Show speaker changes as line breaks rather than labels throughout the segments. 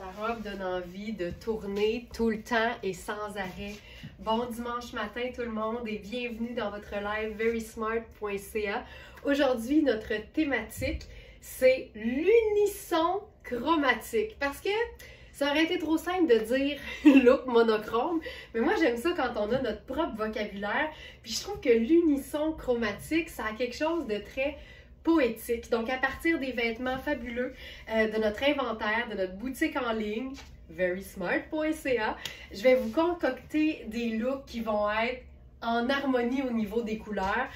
La robe donne envie de tourner tout le temps et sans arrêt. Bon dimanche matin tout le monde et bienvenue dans votre live verysmart.ca. Aujourd'hui, notre thématique, c'est l'unisson chromatique. Parce que ça aurait été trop simple de dire look monochrome, mais moi j'aime ça quand on a notre propre vocabulaire. Puis je trouve que l'unisson chromatique, ça a quelque chose de très poétique. Donc, à partir des vêtements fabuleux de notre inventaire, de notre boutique en ligne, verysmart.ca, je vais vous concocter des looks qui vont être en harmonie au niveau des couleurs.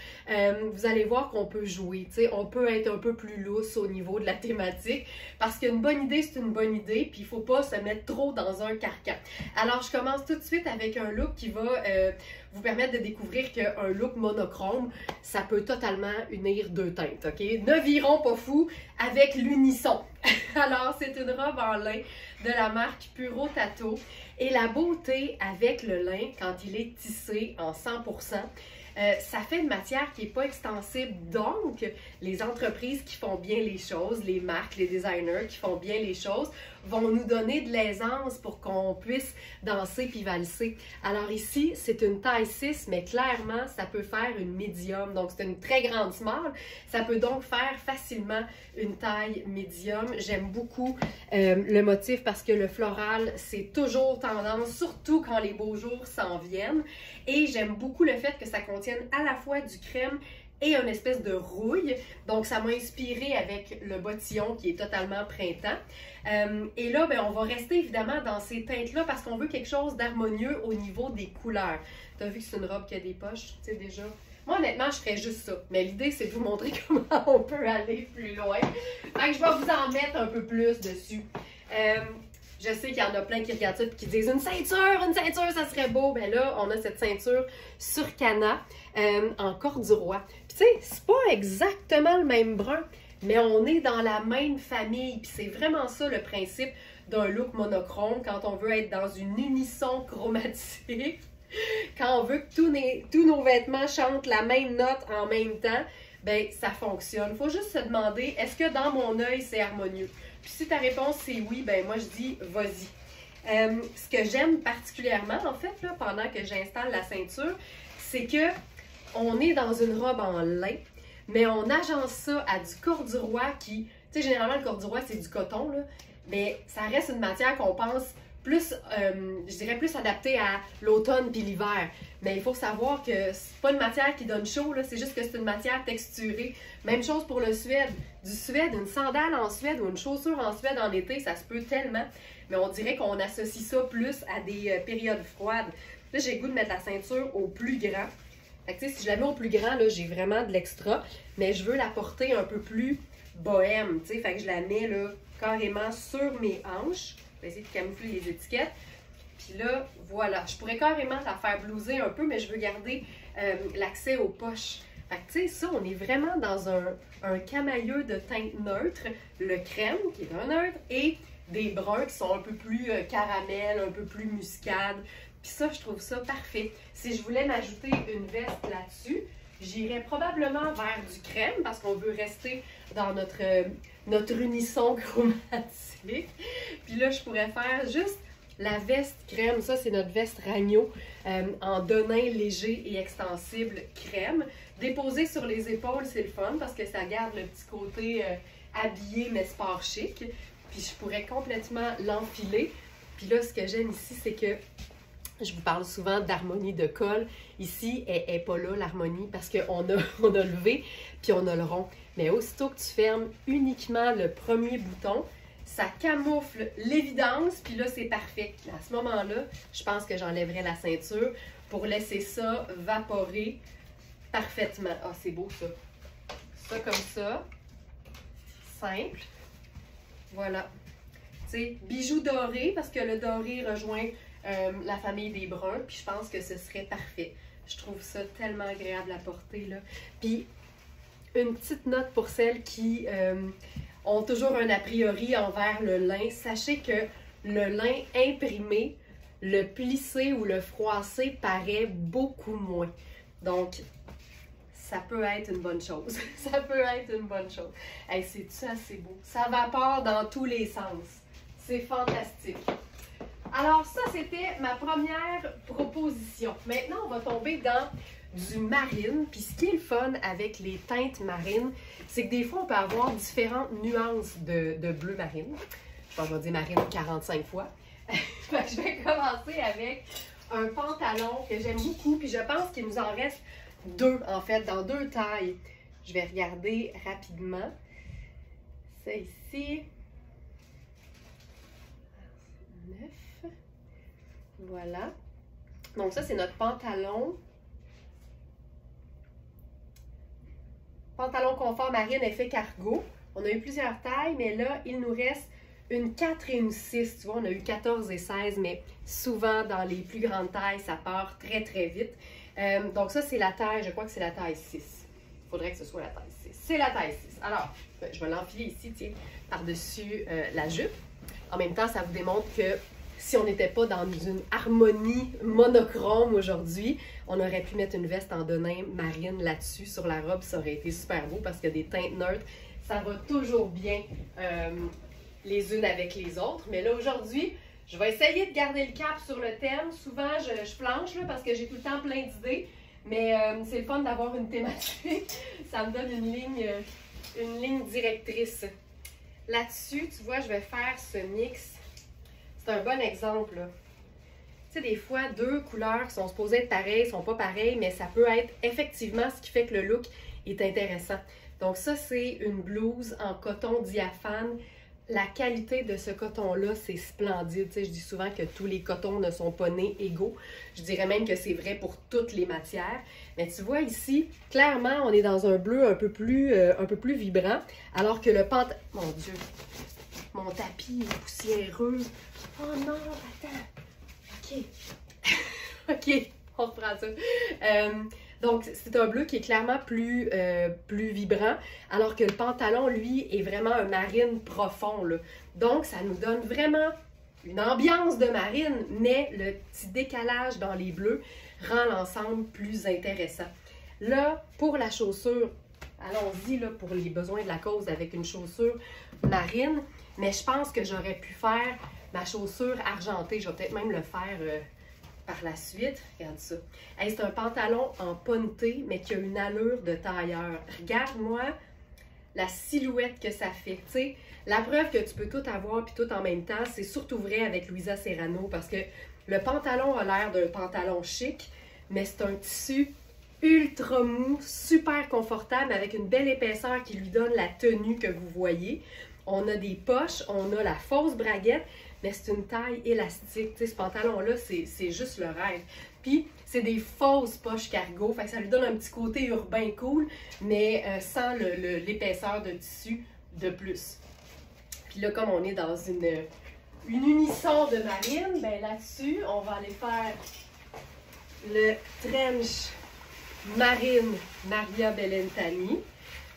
Vous allez voir qu'on peut jouer, tu sais, on peut être un peu plus lousse au niveau de la thématique parce qu'une bonne idée, c'est une bonne idée, puis il ne faut pas se mettre trop dans un carcan. Alors, je commence tout de suite avec un look qui va vous permettre de découvrir qu'un look monochrome, ça peut totalement unir deux teintes, ok? Ne virons pas fou avec l'unisson. Alors, c'est une robe en lin de la marque Puro Tato. Et la beauté avec le lin, quand il est tissé en 100%, ça fait une matière qui n'est pas extensible. Donc, les entreprises qui font bien les choses, les marques, les designers qui font bien les choses, vont nous donner de l'aisance pour qu'on puisse danser puis valser. Alors ici, c'est une taille 6, mais clairement, ça peut faire une médium. Donc, c'est une très grande small. Ça peut donc faire facilement une taille médium. J'aime beaucoup le motif parce que le floral, c'est toujours tendance, surtout quand les beaux jours s'en viennent. Et j'aime beaucoup le fait que ça contienne à la fois du crème et une espèce de rouille. Donc, ça m'a inspiré avec le bottillon qui est totalement printemps. Et là, ben, on va rester évidemment dans ces teintes-là parce qu'on veut quelque chose d'harmonieux au niveau des couleurs. Tu as vu que c'est une robe qui a des poches, tu sais déjà. Moi, honnêtement, je ferais juste ça. Mais l'idée, c'est de vous montrer comment on peut aller plus loin. Fait que je vais vous en mettre un peu plus dessus. Je sais qu'il y en a plein qui regardent ça et qui disent une ceinture, ça serait beau. Ben là, on a cette ceinture sur canna en corduroy. Puis tu sais, c'est pas exactement le même brun, mais on est dans la même famille. Puis c'est vraiment ça le principe d'un look monochrome quand on veut être dans une unisson chromatique. Quand on veut que tous nos vêtements chantent la même note en même temps, ben ça fonctionne. Il faut juste se demander, est-ce que dans mon œil, c'est harmonieux? Puis si ta réponse c'est oui, ben moi je dis vas-y. Ce que j'aime particulièrement, en fait, là, pendant que j'installe la ceinture, c'est que on est dans une robe en lin, mais on agence ça à du corduroy qui, tu sais, généralement le corduroy c'est du coton, là, mais ça reste une matière qu'on pense plus, je dirais plus adaptée à l'automne puis l'hiver. Mais il faut savoir que c'est pas une matière qui donne chaud, c'est juste que c'est une matière texturée. Même chose pour le suède. Du suède, une sandale en suède ou une chaussure en suède en été, ça se peut tellement. Mais on dirait qu'on associe ça plus à des périodes froides. Là, j'ai le goût de mettre la ceinture au plus grand. Fait que, si je la mets au plus grand, là, j'ai vraiment de l'extra. Mais je veux la porter un peu plus bohème. Fait que je la mets là, carrément sur mes hanches. Je vais essayer de camoufler les étiquettes. Puis là, voilà. Je pourrais carrément la faire blouser un peu, mais je veux garder l'accès aux poches. Fait que, tu sais, ça, on est vraiment dans un camailleux de teinte neutre. Le crème, qui est un neutre, et des bruns qui sont un peu plus caramel, un peu plus muscade. Puis ça, je trouve ça parfait. Si je voulais m'ajouter une veste là-dessus, j'irais probablement vers du crème parce qu'on veut rester dans notre unisson chromatique. Puis là, je pourrais faire juste la veste crème. Ça, c'est notre veste ragno en denim léger et extensible crème. Déposée sur les épaules, c'est le fun parce que ça garde le petit côté habillé mais sport chic. Puis je pourrais complètement l'enfiler. Puis là, ce que j'aime ici, c'est que je vous parle souvent d'harmonie de col. Ici, elle n'est pas là, l'harmonie, parce qu'on on a le V puis on a le rond. Mais aussitôt que tu fermes uniquement le premier bouton, ça camoufle l'évidence, puis là, c'est parfait. À ce moment-là, je pense que j'enlèverai la ceinture pour laisser ça vaporer parfaitement. Ah, c'est beau, ça. Ça comme ça. Simple. Voilà. Tu sais, bijoux dorés, parce que le doré rejoint la famille des bruns, puis je pense que ce serait parfait. Je trouve ça tellement agréable à porter, là. Puis, une petite note pour celles qui ont toujours un a priori envers le lin. Sachez que le lin imprimé, le plissé ou le froissé paraît beaucoup moins. Donc, ça peut être une bonne chose. Ça peut être une bonne chose. Hey, c'est-tu assez beau? Ça vapore dans tous les sens. C'est fantastique. Alors ça, c'était ma première proposition. Maintenant, on va tomber dans du marine. Puis ce qui est le fun avec les teintes marines, c'est que des fois, on peut avoir différentes nuances de bleu marine. Je pense que je vais dire marine 45 fois. Je vais commencer avec un pantalon que j'aime beaucoup. Puis je pense qu'il nous en reste deux, en fait, dans deux tailles. Je vais regarder rapidement. C'est ici. 9. Voilà. Donc ça, c'est notre pantalon. Pantalon confort marine effet cargo. On a eu plusieurs tailles, mais là, il nous reste une 4 et une 6. Tu vois, on a eu 14 et 16, mais souvent, dans les plus grandes tailles, ça part très, très vite. Donc ça, c'est la taille, je crois que c'est la taille 6. Il faudrait que ce soit la taille 6. C'est la taille 6. Alors, je vais l'enfiler ici, tiens, par-dessus la jupe. En même temps, ça vous démontre que si on n'était pas dans une harmonie monochrome aujourd'hui, on aurait pu mettre une veste en denim marine là-dessus, sur la robe, ça aurait été super beau parce que des teintes neutres, ça va toujours bien les unes avec les autres. Mais là, aujourd'hui, je vais essayer de garder le cap sur le thème. Souvent, je planche là, parce que j'ai tout le temps plein d'idées, mais c'est le fun d'avoir une thématique. Ça me donne une ligne directrice. Là-dessus, tu vois, je vais faire ce mix. C'est un bon exemple, là. Tu sais, des fois, deux couleurs qui sont supposées être pareilles, sont pas pareilles, mais ça peut être effectivement ce qui fait que le look est intéressant. Donc ça, c'est une blouse en coton diaphane. La qualité de ce coton-là, c'est splendide. Tu sais, je dis souvent que tous les cotons ne sont pas nés égaux. Je dirais même que c'est vrai pour toutes les matières. Mais tu vois ici, clairement, on est dans un bleu un peu plus vibrant, alors que le pantalon... Mon Dieu! Mon tapis est poussiéreux. Oh non, attends. OK. OK, on reprend ça. Donc, c'est un bleu qui est clairement plus vibrant, alors que le pantalon, lui, est vraiment un marine profond, là. Donc, ça nous donne vraiment une ambiance de marine, mais le petit décalage dans les bleus rend l'ensemble plus intéressant. Là, pour la chaussure, allons-y là pour les besoins de la cause avec une chaussure marine, mais je pense que j'aurais pu faire ma chaussure argentée. Je vais peut-être même le faire par la suite. Regarde ça. Hey, c'est un pantalon en ponté, mais qui a une allure de tailleur. Regarde-moi la silhouette que ça fait. Tu sais, la preuve que tu peux tout avoir puis tout en même temps, c'est surtout vrai avec Louisa Serrano parce que le pantalon a l'air d'un pantalon chic, mais c'est un tissu ultra mou, super confortable, avec une belle épaisseur qui lui donne la tenue que vous voyez. On a des poches, on a la fausse braguette, mais c'est une taille élastique. Tu sais, ce pantalon-là, c'est juste le rêve. Puis, c'est des fausses poches cargo, fait que ça lui donne un petit côté urbain cool, mais sans l'épaisseur de tissu de plus. Puis là, comme on est dans une unisson de marine, ben là-dessus, on va aller faire le trench marine Maria Bellentani.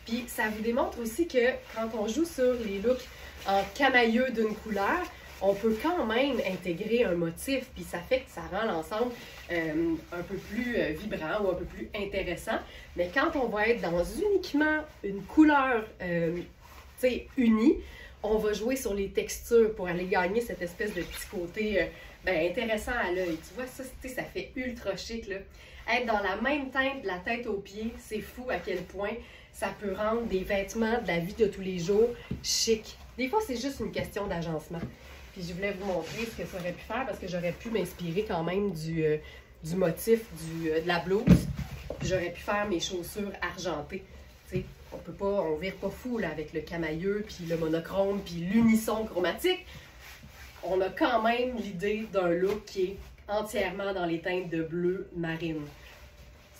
Puis ça vous démontre aussi que quand on joue sur les looks en camailleux d'une couleur, on peut quand même intégrer un motif, puis ça fait que ça rend l'ensemble un peu plus vibrant ou un peu plus intéressant. Mais quand on va être dans uniquement une couleur unie, on va jouer sur les textures pour aller gagner cette espèce de petit côté intéressant à l'œil. Tu vois, ça fait ultra chic, là. Être dans la même teinte de la tête aux pieds, c'est fou à quel point ça peut rendre des vêtements de la vie de tous les jours chic. Des fois, c'est juste une question d'agencement. Puis je voulais vous montrer ce que ça aurait pu faire parce que j'aurais pu m'inspirer quand même du motif de la blouse. Puis j'aurais pu faire mes chaussures argentées. Tu sais, on vire pas fou là, avec le camailleux, puis le monochrome, puis l'unisson chromatique. On a quand même l'idée d'un look qui est entièrement dans les teintes de bleu marine.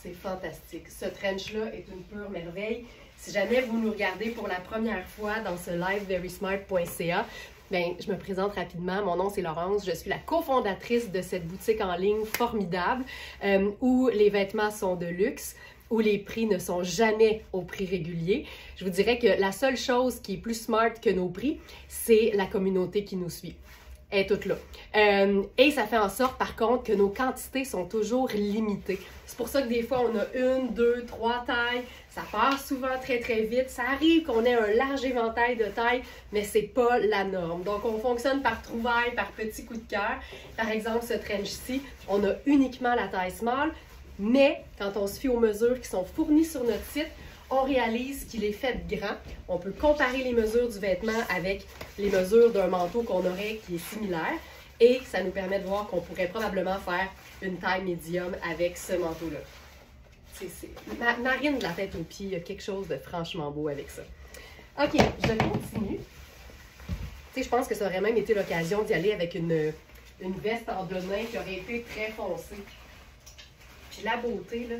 C'est fantastique. Ce trench-là est une pure merveille. Si jamais vous nous regardez pour la première fois dans ce live verysmart.ca, bien, je me présente rapidement. Mon nom, c'est Laurence. Je suis la cofondatrice de cette boutique en ligne formidable où les vêtements sont de luxe, où les prix ne sont jamais au prix régulier. Je vous dirais que la seule chose qui est plus smart que nos prix, c'est la communauté qui nous suit. Elle est toute là. Et ça fait en sorte, par contre, que nos quantités sont toujours limitées. C'est pour ça que des fois, on a 1, 2, 3 tailles. Ça part souvent très, très vite. Ça arrive qu'on ait un large éventail de tailles, mais c'est pas la norme. Donc, on fonctionne par trouvailles, par petits coups de cœur. Par exemple, ce trench-ci, on a uniquement la taille small, mais quand on se fie aux mesures qui sont fournies sur notre site, on réalise qu'il est fait grand. On peut comparer les mesures du vêtement avec les mesures d'un manteau qu'on aurait qui est similaire. Et ça nous permet de voir qu'on pourrait probablement faire une taille médium avec ce manteau-là. Marine de la tête aux pieds, il y a quelque chose de franchement beau avec ça. OK, je continue. Tu sais, je pense que ça aurait même été l'occasion d'y aller avec une veste en denim qui aurait été très foncée. Puis la beauté, là,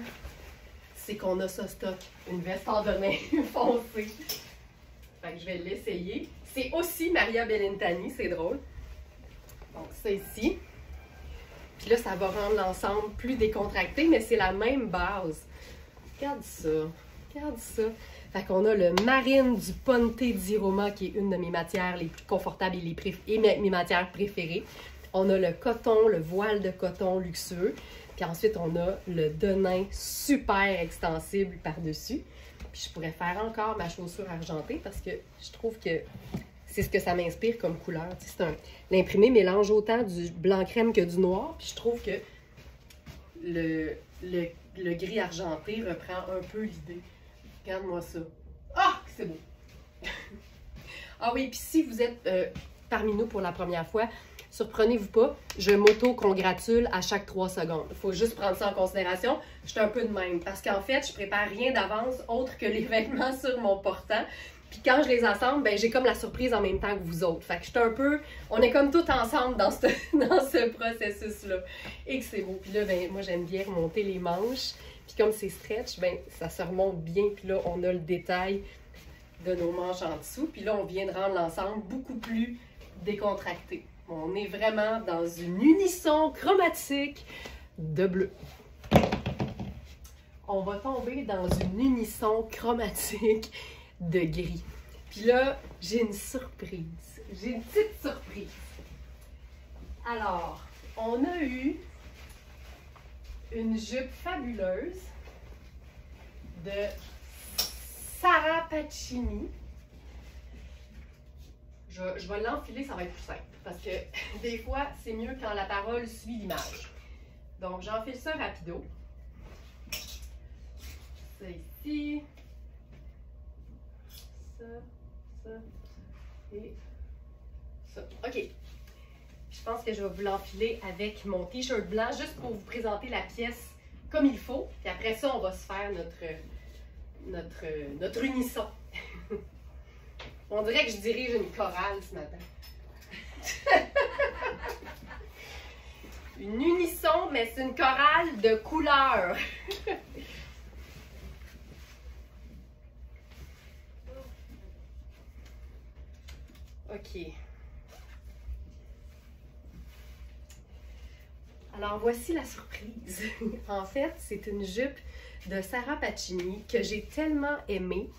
c'est qu'on a ça stock, une veste en denim foncée. Fait que je vais l'essayer. C'est aussi Maria Bellintani, c'est drôle. Donc ça ici. Puis là, ça va rendre l'ensemble plus décontracté, mais c'est la même base. Regarde ça. Regarde ça. Fait qu'on a le marine du Ponte di Roma, qui est une de mes matières les plus confortables et mes matières préférées. On a le coton, le voile de coton luxueux. Puis ensuite, on a le denim super extensible par-dessus. Puis je pourrais faire encore ma chaussure argentée parce que je trouve que c'est ce que ça m'inspire comme couleur. Tu sais, l'imprimé mélange autant du blanc crème que du noir. Puis je trouve que le gris argenté reprend un peu l'idée. Regarde-moi ça. Ah, c'est beau! Ah oui, puis si vous êtes parmi nous pour la première fois, surprenez-vous pas, je m'auto-congratule à chaque 3 secondes. Il faut juste prendre ça en considération. Je suis un peu de même parce qu'en fait, je prépare rien d'avance autre que les vêtements sur mon portant. Puis quand je les assemble, ben j'ai comme la surprise en même temps que vous autres. Fait que je suis un peu... On est comme tout ensemble dans ce processus-là. Et que c'est beau. Puis là, ben moi, j'aime bien remonter les manches. Puis comme c'est stretch, ben ça se remonte bien. Puis là, on a le détail de nos manches en dessous. Puis là, on vient de rendre l'ensemble beaucoup plus décontracté. On est vraiment dans une unisson chromatique de bleu. On va tomber dans une unisson chromatique de gris. Puis là, j'ai une surprise. J'ai une petite surprise. Alors, on a eu une jupe fabuleuse de Sara Pacini. Je vais l'enfiler, ça va être plus simple. Parce que des fois, c'est mieux quand la parole suit l'image. Donc, j'enfile ça rapido. Ça ici. Ça et ça. OK. Je pense que je vais vous l'enfiler avec mon t-shirt blanc juste pour vous présenter la pièce comme il faut. Puis après ça, on va se faire notre unisson. On dirait que je dirige une chorale ce matin. Une unisson, mais c'est une chorale de couleurs. OK. Alors, voici la surprise. En fait, c'est une jupe de Sara Pacini que j'ai tellement aimée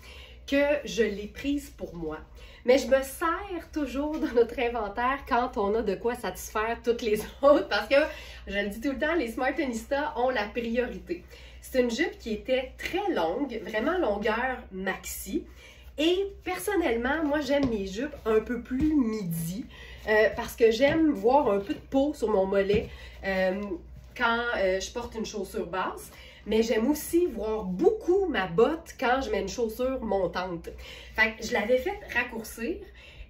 que je l'ai prise pour moi. Mais je me sers toujours dans notre inventaire quand on a de quoi satisfaire toutes les autres parce que, je le dis tout le temps, les Smartionistas ont la priorité. C'est une jupe qui était très longue, vraiment longueur maxi. Et personnellement, moi, j'aime mes jupes un peu plus midi parce que j'aime voir un peu de peau sur mon mollet quand je porte une chaussure basse. Mais j'aime aussi voir beaucoup ma botte quand je mets une chaussure montante. Fait que je l'avais fait raccourcir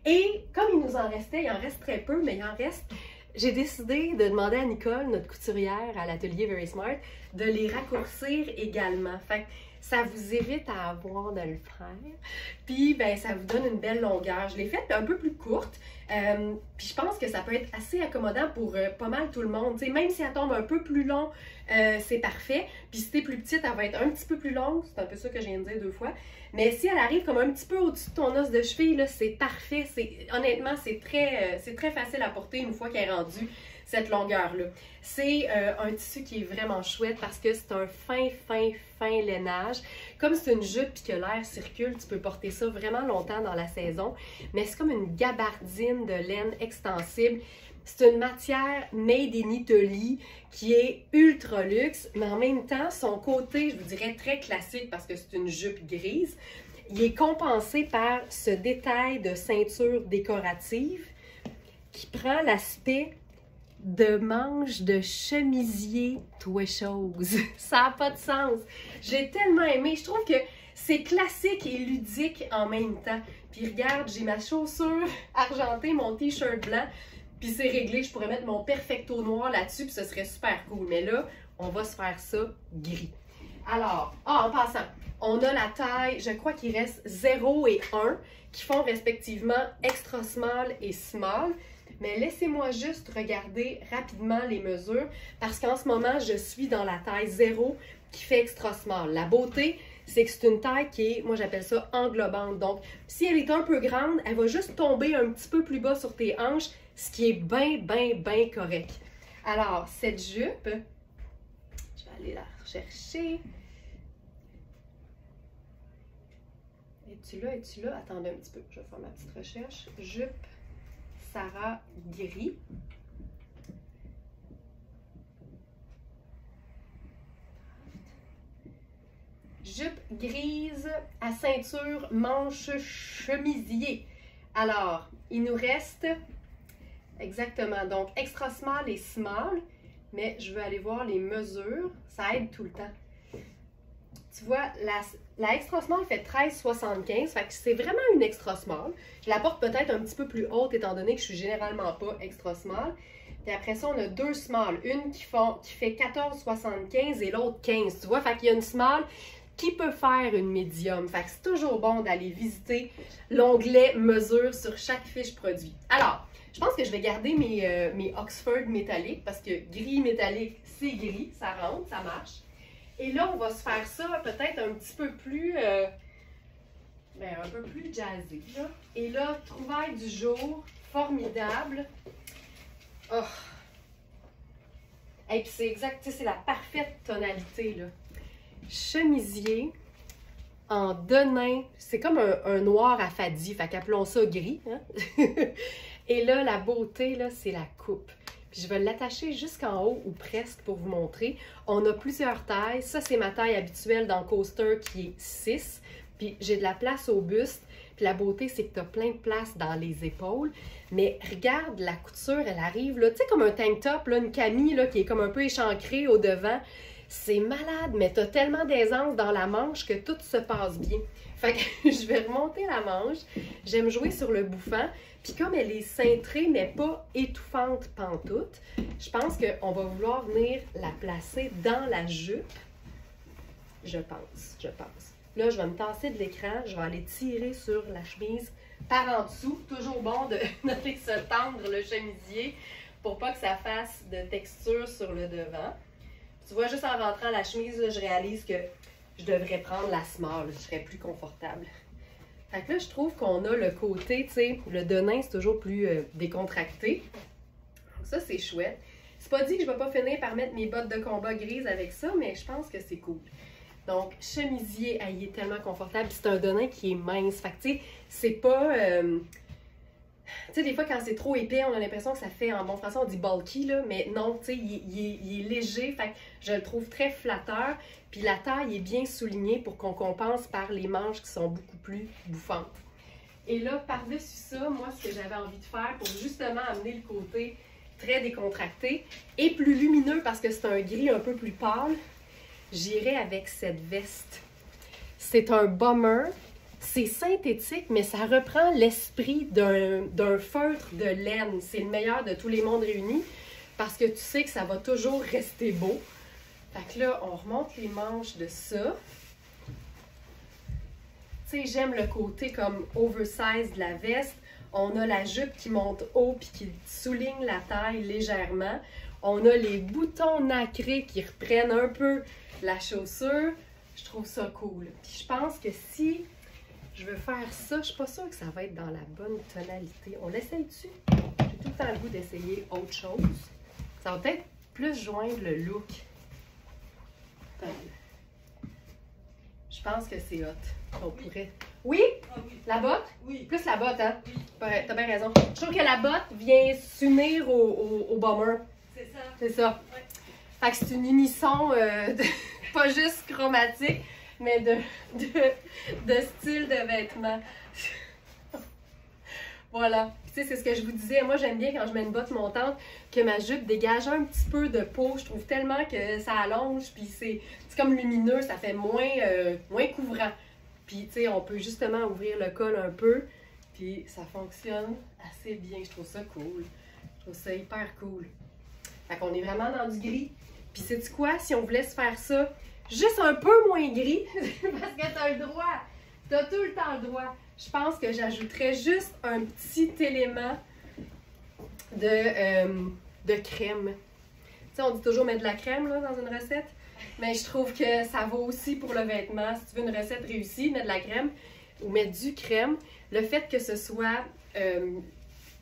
et comme il nous en restait, il en reste très peu, mais il en reste, j'ai décidé de demander à Nicole, notre couturière à l'atelier Very Smart, de les raccourcir également. Fait que ça vous évite à avoir de le faire. Puis, ben, ça vous donne une belle longueur. Je l'ai faite un peu plus courte. Puis, je pense que ça peut être assez accommodant pour pas mal tout le monde. T'sais, même si elle tombe un peu plus long, c'est parfait. Puis, si t'es plus petite, elle va être un petit peu plus longue. C'est un peu ça que je viens de dire 2 fois. Mais si elle arrive comme un petit peu au-dessus de ton os de cheville, c'est parfait. Honnêtement, c'est très facile à porter une fois qu'elle est rendue cette longueur-là. C'est un tissu qui est vraiment chouette parce que c'est un fin lainage. Comme c'est une jupe et que l'air circule, tu peux porter ça vraiment longtemps dans la saison. Mais c'est comme une gabardine de laine extensible. C'est une matière made in Italy qui est ultra luxe, mais en même temps, son côté, je vous dirais, très classique parce que c'est une jupe grise, il est compensé par ce détail de ceinture décorative qui prend l'aspect de manche de chemisier toi chose. Ça n'a pas de sens. J'ai tellement aimé. Je trouve que c'est classique et ludique en même temps. Puis regarde, j'ai ma chaussure argentée, mon t-shirt blanc, puis c'est réglé. Je pourrais mettre mon perfecto noir là-dessus, puis ce serait super cool. Mais là, on va se faire ça gris. Alors, en passant, on a la taille, je crois qu'il reste 0 et 1, qui font respectivement extra small et small. Mais laissez-moi juste regarder rapidement les mesures parce qu'en ce moment, je suis dans la taille 0 qui fait extra small. La beauté, c'est que c'est une taille qui est, moi j'appelle ça englobante. Donc, si elle est un peu grande, elle va juste tomber un petit peu plus bas sur tes hanches, ce qui est bien correct. Alors, cette jupe, je vais aller la rechercher. Es-tu là? Es-tu là? Attendez un petit peu, je vais faire ma petite recherche. Jupe Sarah gris. Jupe grise à ceinture manche chemisier. Alors, il nous reste exactement, donc extra small et small, mais je veux aller voir les mesures, ça aide tout le temps. Tu vois, la extra small fait 13,75, fait que c'est vraiment une extra small. Je la porte peut-être un petit peu plus haute étant donné que je suis généralement pas extra small. Puis après ça, on a deux small, une qui fait 14,75 et l'autre 15. Tu vois, fait qu'il y a une small qui peut faire une médium. Fait que c'est toujours bon d'aller visiter l'onglet mesure sur chaque fiche produit. Alors, je pense que je vais garder mes Oxford métalliques parce que gris métallique, c'est gris, ça rentre, ça marche. Et là, on va se faire ça peut-être un petit peu plus, un peu plus jazzy. Là. Et là, trouvaille du jour, formidable. Oh! Et puis c'est exact, c'est la parfaite tonalité, là. Chemisier en denain, c'est comme un noir à fadis, fait qu'appelons ça gris. Hein? Et là, la beauté, là, c'est la coupe. Puis je vais l'attacher jusqu'en haut ou presque pour vous montrer. On a plusieurs tailles. Ça, c'est ma taille habituelle dans Coaster qui est 6. Puis j'ai de la place au buste. Puis la beauté, c'est que tu as plein de place dans les épaules. Mais regarde, la couture, elle arrive, là, tu sais, comme un tank top, là, une camille là, qui est comme un peu échancrée au devant. C'est malade, mais tu as tellement d'aisance dans la manche que tout se passe bien. Fait que je vais remonter la manche. J'aime jouer sur le bouffant. Puis comme elle est cintrée, mais pas étouffante pantoute, je pense qu'on va vouloir venir la placer dans la jupe. Je pense. Là, je vais me tasser de l'écran. Je vais aller tirer sur la chemise par en dessous. Toujours bon de se tendre le chemisier pour pas que ça fasse de texture sur le devant. Tu vois, juste en rentrant la chemise, là, je réalise que je devrais prendre la small. Je serais plus confortable. Fait que là, je trouve qu'on a le côté, tu sais, le denain, c'est toujours plus décontracté. Donc ça, c'est chouette. C'est pas dit que je vais pas finir par mettre mes bottes de combat grises avec ça, mais je pense que c'est cool. Donc, chemisier, il est tellement confortable. C'est un denain qui est mince. Fait que, tu sais, c'est pas... tu sais, des fois, quand c'est trop épais, on a l'impression que ça fait, en bon français, on dit bulky, là. Mais non, tu sais, il est léger. Fait que je le trouve très flatteur. Puis la taille est bien soulignée pour qu'on compense par les manches qui sont beaucoup plus bouffantes. Et là, par-dessus ça, moi, ce que j'avais envie de faire pour justement amener le côté très décontracté et plus lumineux parce que c'est un gris un peu plus pâle, j'irai avec cette veste. C'est un bomber. C'est synthétique, mais ça reprend l'esprit d'un feutre de laine. C'est le meilleur de tous les mondes réunis parce que tu sais que ça va toujours rester beau. Fait que là, on remonte les manches de ça. Tu sais, j'aime le côté comme oversize de la veste. On a la jupe qui monte haut puis qui souligne la taille légèrement. On a les boutons nacrés qui reprennent un peu la chaussure. Je trouve ça cool. Puis je pense que si je veux faire ça, je suis pas sûre que ça va être dans la bonne tonalité. On l'essaye-tu? J'ai tout le temps le goût d'essayer autre chose. Ça va peut-être plus joindre le look. Attends. Je pense que c'est hot. On pourrait. Oui?
Ah oui.
La botte?
Oui.
Plus la botte, hein?
Oui.
T'as bien raison. Je trouve que la botte vient s'unir au bomber.
C'est ça.
C'est ça.
Ouais.
Fait que c'est une unisson, pas juste chromatique, mais de style de vêtements. Voilà. Tu sais, c'est ce que je vous disais. Moi, j'aime bien quand je mets une botte montante que ma jupe dégage un petit peu de peau. Je trouve tellement que ça allonge, puis c'est comme lumineux, ça fait moins couvrant. Puis, tu sais, on peut justement ouvrir le col un peu, puis ça fonctionne assez bien. Je trouve ça cool. Je trouve ça hyper cool. Fait qu'on est vraiment dans du gris. Puis, sais-tu quoi? Si on voulait se faire ça juste un peu moins gris, parce que t'as le droit, t'as tout le temps le droit. Je pense que j'ajouterais juste un petit élément de crème. Tu sais, on dit toujours mettre de la crème là, dans une recette, mais je trouve que ça vaut aussi pour le vêtement. Si tu veux une recette réussie, mettre de la crème ou mettre du crème. Le fait que ce soit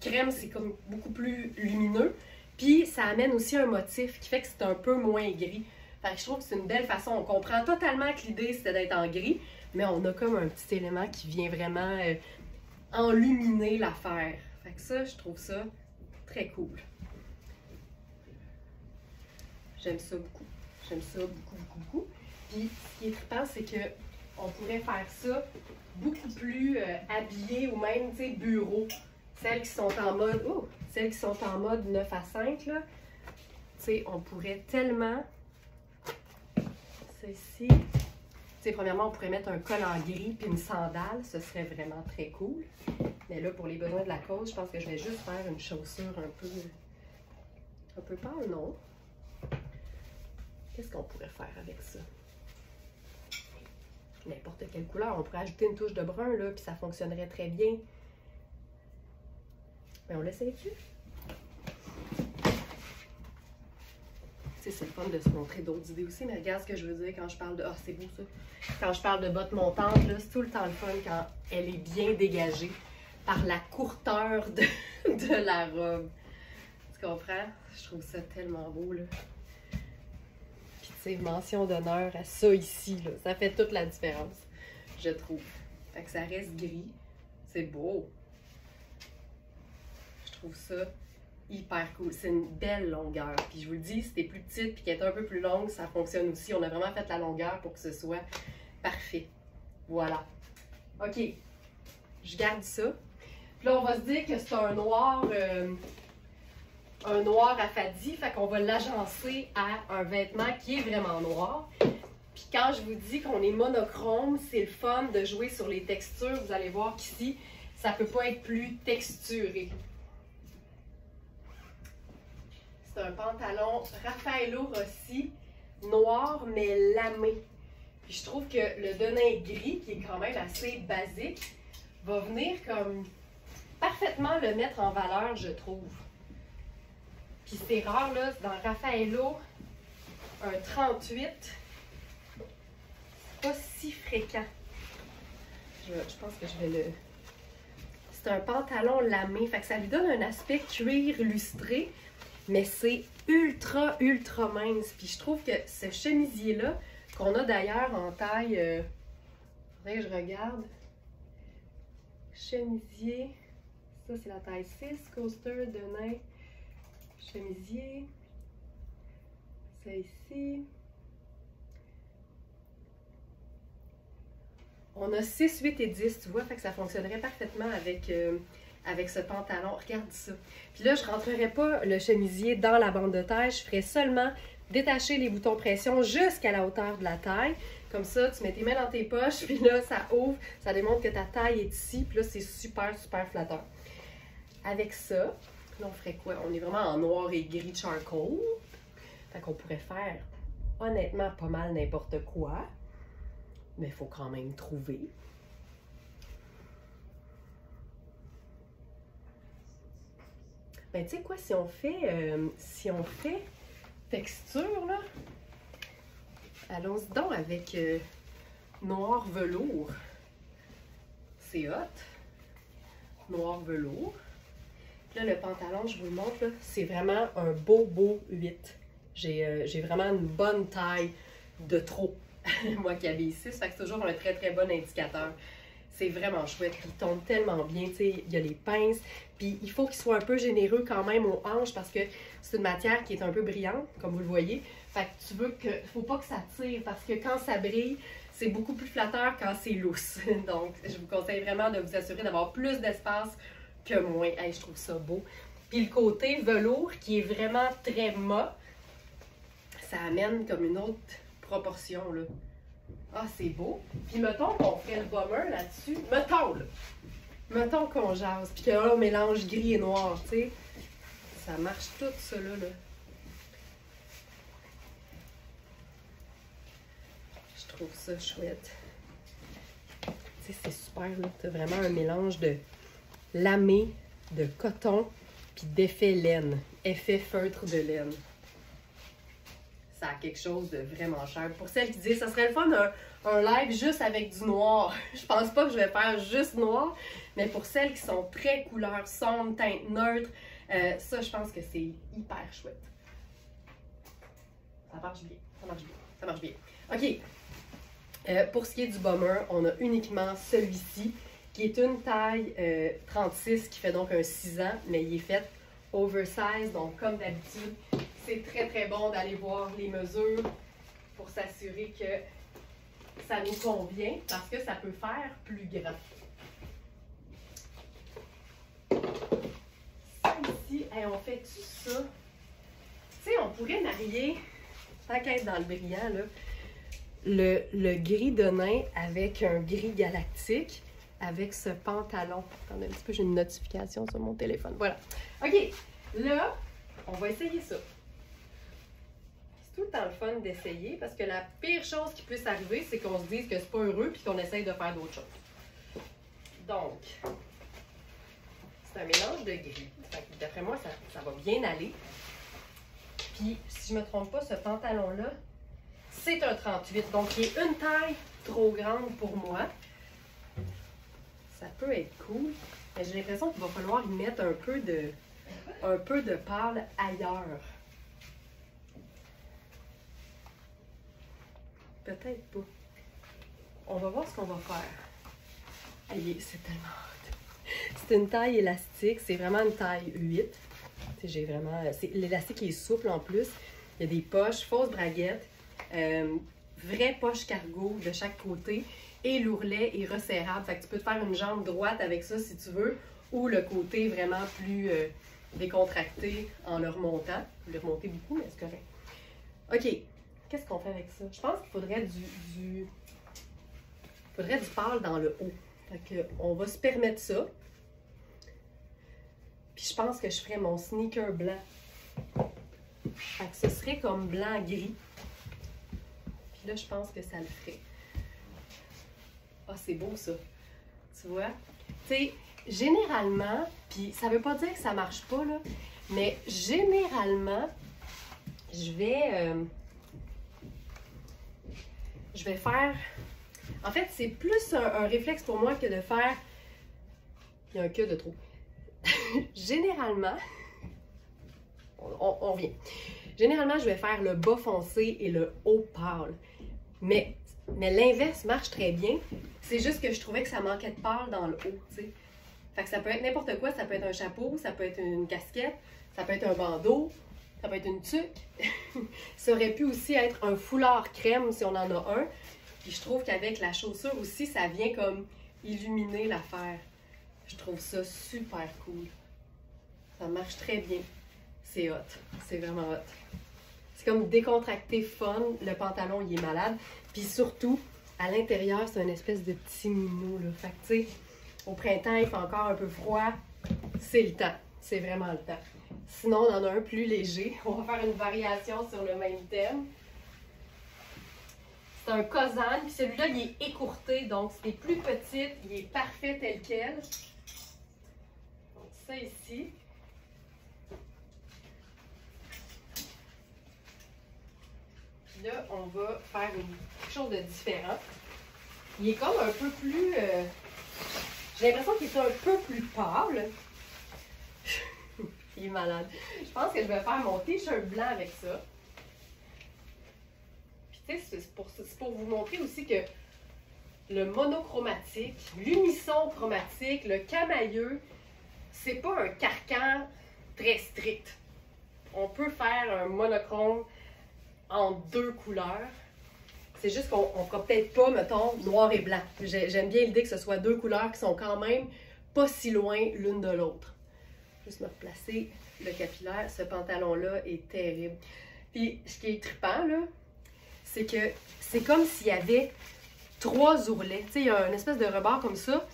crème, c'est comme beaucoup plus lumineux. Puis ça amène aussi un motif qui fait que c'est un peu moins gris. Fait que je trouve que c'est une belle façon. On comprend totalement que l'idée c'était d'être en gris, mais on a comme un petit élément qui vient vraiment enluminer l'affaire. Fait que ça, je trouve ça très cool. J'aime ça beaucoup. J'aime ça beaucoup, beaucoup, beaucoup. Puis ce qui est trippant, c'est que on pourrait faire ça beaucoup plus habillé ou même, tu sais, bureau. Celles qui sont en mode, celles qui sont en mode 9 à 5, là, tu sais, on pourrait tellement, ceci, tu sais, premièrement, on pourrait mettre un col en gris puis une sandale, ce serait vraiment très cool. Mais là, pour les besoins de la cause, je pense que je vais juste faire une chaussure un peu pâle, non? Qu'est-ce qu'on pourrait faire avec ça? N'importe quelle couleur, on pourrait ajouter une touche de brun, là, puis ça fonctionnerait très bien. Mais on l'essaye-tu? C'est le fun de se montrer d'autres idées aussi, mais regarde ce que je veux dire quand je parle de... Ah, c'est beau ça! Quand je parle de botte montante, c'est tout le temps le fun quand elle est bien dégagée par la courteur de la robe. Tu comprends? Je trouve ça tellement beau, là. Puis, tu sais, mention d'honneur à ça ici, là. Ça fait toute la différence, je trouve. Fait que ça reste gris. C'est beau. Je trouve ça hyper cool. C'est une belle longueur. Puis je vous le dis, si t'es plus petite puis qu'elle est un peu plus longue, ça fonctionne aussi. On a vraiment fait la longueur pour que ce soit parfait. Voilà. OK. Je garde ça. Puis là, on va se dire que c'est un noir affadi. Fait qu'on va l'agencer à un vêtement qui est vraiment noir. Puis quand je vous dis qu'on est monochrome, c'est le fun de jouer sur les textures. Vous allez voir qu'ici, ça peut pas être plus texturé. C'est un pantalon Raffaello Rossi, noir mais lamé. Puis je trouve que le denim gris, qui est quand même assez basique, va venir comme parfaitement le mettre en valeur, je trouve. Puis c'est rare, là, dans Raffaello, un 38, c'est pas si fréquent. Je pense que je vais le... C'est un pantalon lamé, fait que ça lui donne un aspect cuir lustré, mais c'est ultra, ultra mince. Puis je trouve que ce chemisier-là, qu'on a d'ailleurs en taille... faudrait que je regarde. Chemisier, ça c'est la taille 6, coaster, denim, chemisier, ça ici. On a 6, 8 et 10, tu vois, fait que ça fonctionnerait parfaitement avec, avec ce pantalon. Regarde ça. Puis là, je ne rentrerai pas le chemisier dans la bande de taille, je ferai seulement détacher les boutons pression jusqu'à la hauteur de la taille. Comme ça, tu mets tes mains dans tes poches, puis là, ça ouvre, ça démontre que ta taille est ici, puis là, c'est super, super flatteur. Avec ça, là, on ferait quoi? On est vraiment en noir et gris charcoal. Fait qu'on pourrait faire, honnêtement, pas mal n'importe quoi. Mais il faut quand même trouver. Ben, tu sais quoi, si on fait texture, là, allons-y donc avec noir velours. C'est hot. Noir velours. Là, le pantalon, je vous le montre, c'est vraiment un beau 8. J'ai vraiment une bonne taille de trop, moi qui habille 6, fait que c'est toujours un très bon indicateur. C'est vraiment chouette, il tombe tellement bien, tu sais, il y a les pinces, puis il faut qu'il soit un peu généreux quand même aux hanches parce que c'est une matière qui est un peu brillante, comme vous le voyez. Fait que tu veux que, faut pas que ça tire parce que quand ça brille, c'est beaucoup plus flatteur quand c'est lousse. Donc, je vous conseille vraiment de vous assurer d'avoir plus d'espace que moins. Hey, je trouve ça beau. Puis le côté velours qui est vraiment très mat, ça amène comme une autre proportion, là. Ah, c'est beau. Puis mettons qu'on ferait le bomber là-dessus. Mettons qu'on jase. Puis que là, on mélange gris et noir, tu sais. Ça marche tout ça, là. Je trouve ça chouette. Tu sais, c'est super, là. T'as vraiment un mélange de lamé, de coton, puis d'effet laine. Effet feutre de laine. Ça a quelque chose de vraiment cher. Pour celles qui disent, ça serait le fun un live juste avec du noir. Je pense pas que je vais faire juste noir, mais pour celles qui sont très couleur sombre, teinte neutre, ça, je pense que c'est hyper chouette. Ça marche bien, ça marche bien, ça marche bien. OK. Pour ce qui est du bomber, on a uniquement celui-ci, qui est une taille 36, qui fait donc un 6 ans, mais il est fait oversize, donc comme d'habitude. C'est très bon d'aller voir les mesures pour s'assurer que ça nous convient parce que ça peut faire plus grand. Ça ici, hey, on fait-tu ça? Tu sais, on pourrait marier, tant qu'à être dans le brillant, là, le gris de nain avec un gris galactique avec ce pantalon. Attendez un petit peu, j'ai une notification sur mon téléphone. Voilà. OK, là, on va essayer ça. Tout le temps le fun d'essayer parce que la pire chose qui puisse arriver, c'est qu'on se dise que c'est pas heureux puis qu'on essaye de faire d'autres choses. Donc, c'est un mélange de gris. D'après moi, ça va bien aller. Puis, si je me trompe pas, ce pantalon-là, c'est un 38. Donc, il est une taille trop grande pour moi. Ça peut être cool, mais j'ai l'impression qu'il va falloir y mettre un peu de pâle ailleurs. Peut-être pas. On va voir ce qu'on va faire. Aïe, c'est tellement hot. C'est une taille élastique. C'est vraiment une taille 8. J'ai vraiment... L'élastique est souple en plus. Il y a des poches, fausses braguettes, vraies poches cargo de chaque côté et l'ourlet est resserrable. Fait que tu peux te faire une jambe droite avec ça si tu veux ou le côté vraiment plus décontracté en le remontant. Le remonter beaucoup, mais c'est correct. OK. Qu'est-ce qu'on fait avec ça? Je pense qu'il faudrait du pâle dans le haut. Fait que on va se permettre ça. Puis je pense que je ferais mon sneaker blanc. Fait que ce serait comme blanc-gris. Puis là, je pense que ça le ferait. Ah, c'est beau ça. Tu vois? Tu sais, généralement, puis ça veut pas dire que ça marche pas, là, mais généralement, je vais faire... En fait, c'est plus un réflexe pour moi que de faire... Il y a un que de trop. Généralement... On vient. Généralement, je vais faire le bas foncé et le haut pâle. Mais l'inverse marche très bien. C'est juste que je trouvais que ça manquait de pâle dans le haut, tu sais. Fait que ça peut être n'importe quoi. Ça peut être un chapeau, ça peut être une casquette, ça peut être un bandeau, ça peut être une tuque. Ça aurait pu aussi être un foulard crème si on en a un. Puis je trouve qu'avec la chaussure aussi, ça vient comme illuminer l'affaire. Je trouve ça super cool. Ça marche très bien. C'est hot. C'est vraiment hot. C'est comme décontracté, fun. Le pantalon, il est malade. Puis surtout, à l'intérieur, c'est une espèce de petit minot, là. Fait que, tu sais, au printemps, il fait encore un peu froid. C'est le temps. C'est vraiment le temps. Sinon, on en a un plus léger. On va faire une variation sur le même thème. C'est un Kozan. Puis celui-là, il est écourté. Donc, c'est plus petit. Il est parfait tel quel. Donc, ça ici. Puis là, on va faire quelque chose de différent. Il est comme un peu plus... j'ai l'impression qu'il est un peu plus pâle. Il est malade. Je pense que je vais faire mon t-shirt blanc avec ça. Puis tu sais, c'est pour vous montrer aussi que le monochromatique, l'unisson chromatique, le camailleux, c'est pas un carcan très strict. On peut faire un monochrome en 2 couleurs. C'est juste qu'on ne fera peut-être pas, mettons, noir et blanc. J'aime bien l'idée que ce soit 2 couleurs qui sont quand même pas si loin l'une de l'autre. Juste me replacer le capillaire. Ce pantalon-là est terrible. Puis, ce qui est trippant, là, c'est que c'est comme s'il y avait 3 ourlets. Tu sais, il y a une espèce de rebord comme ça.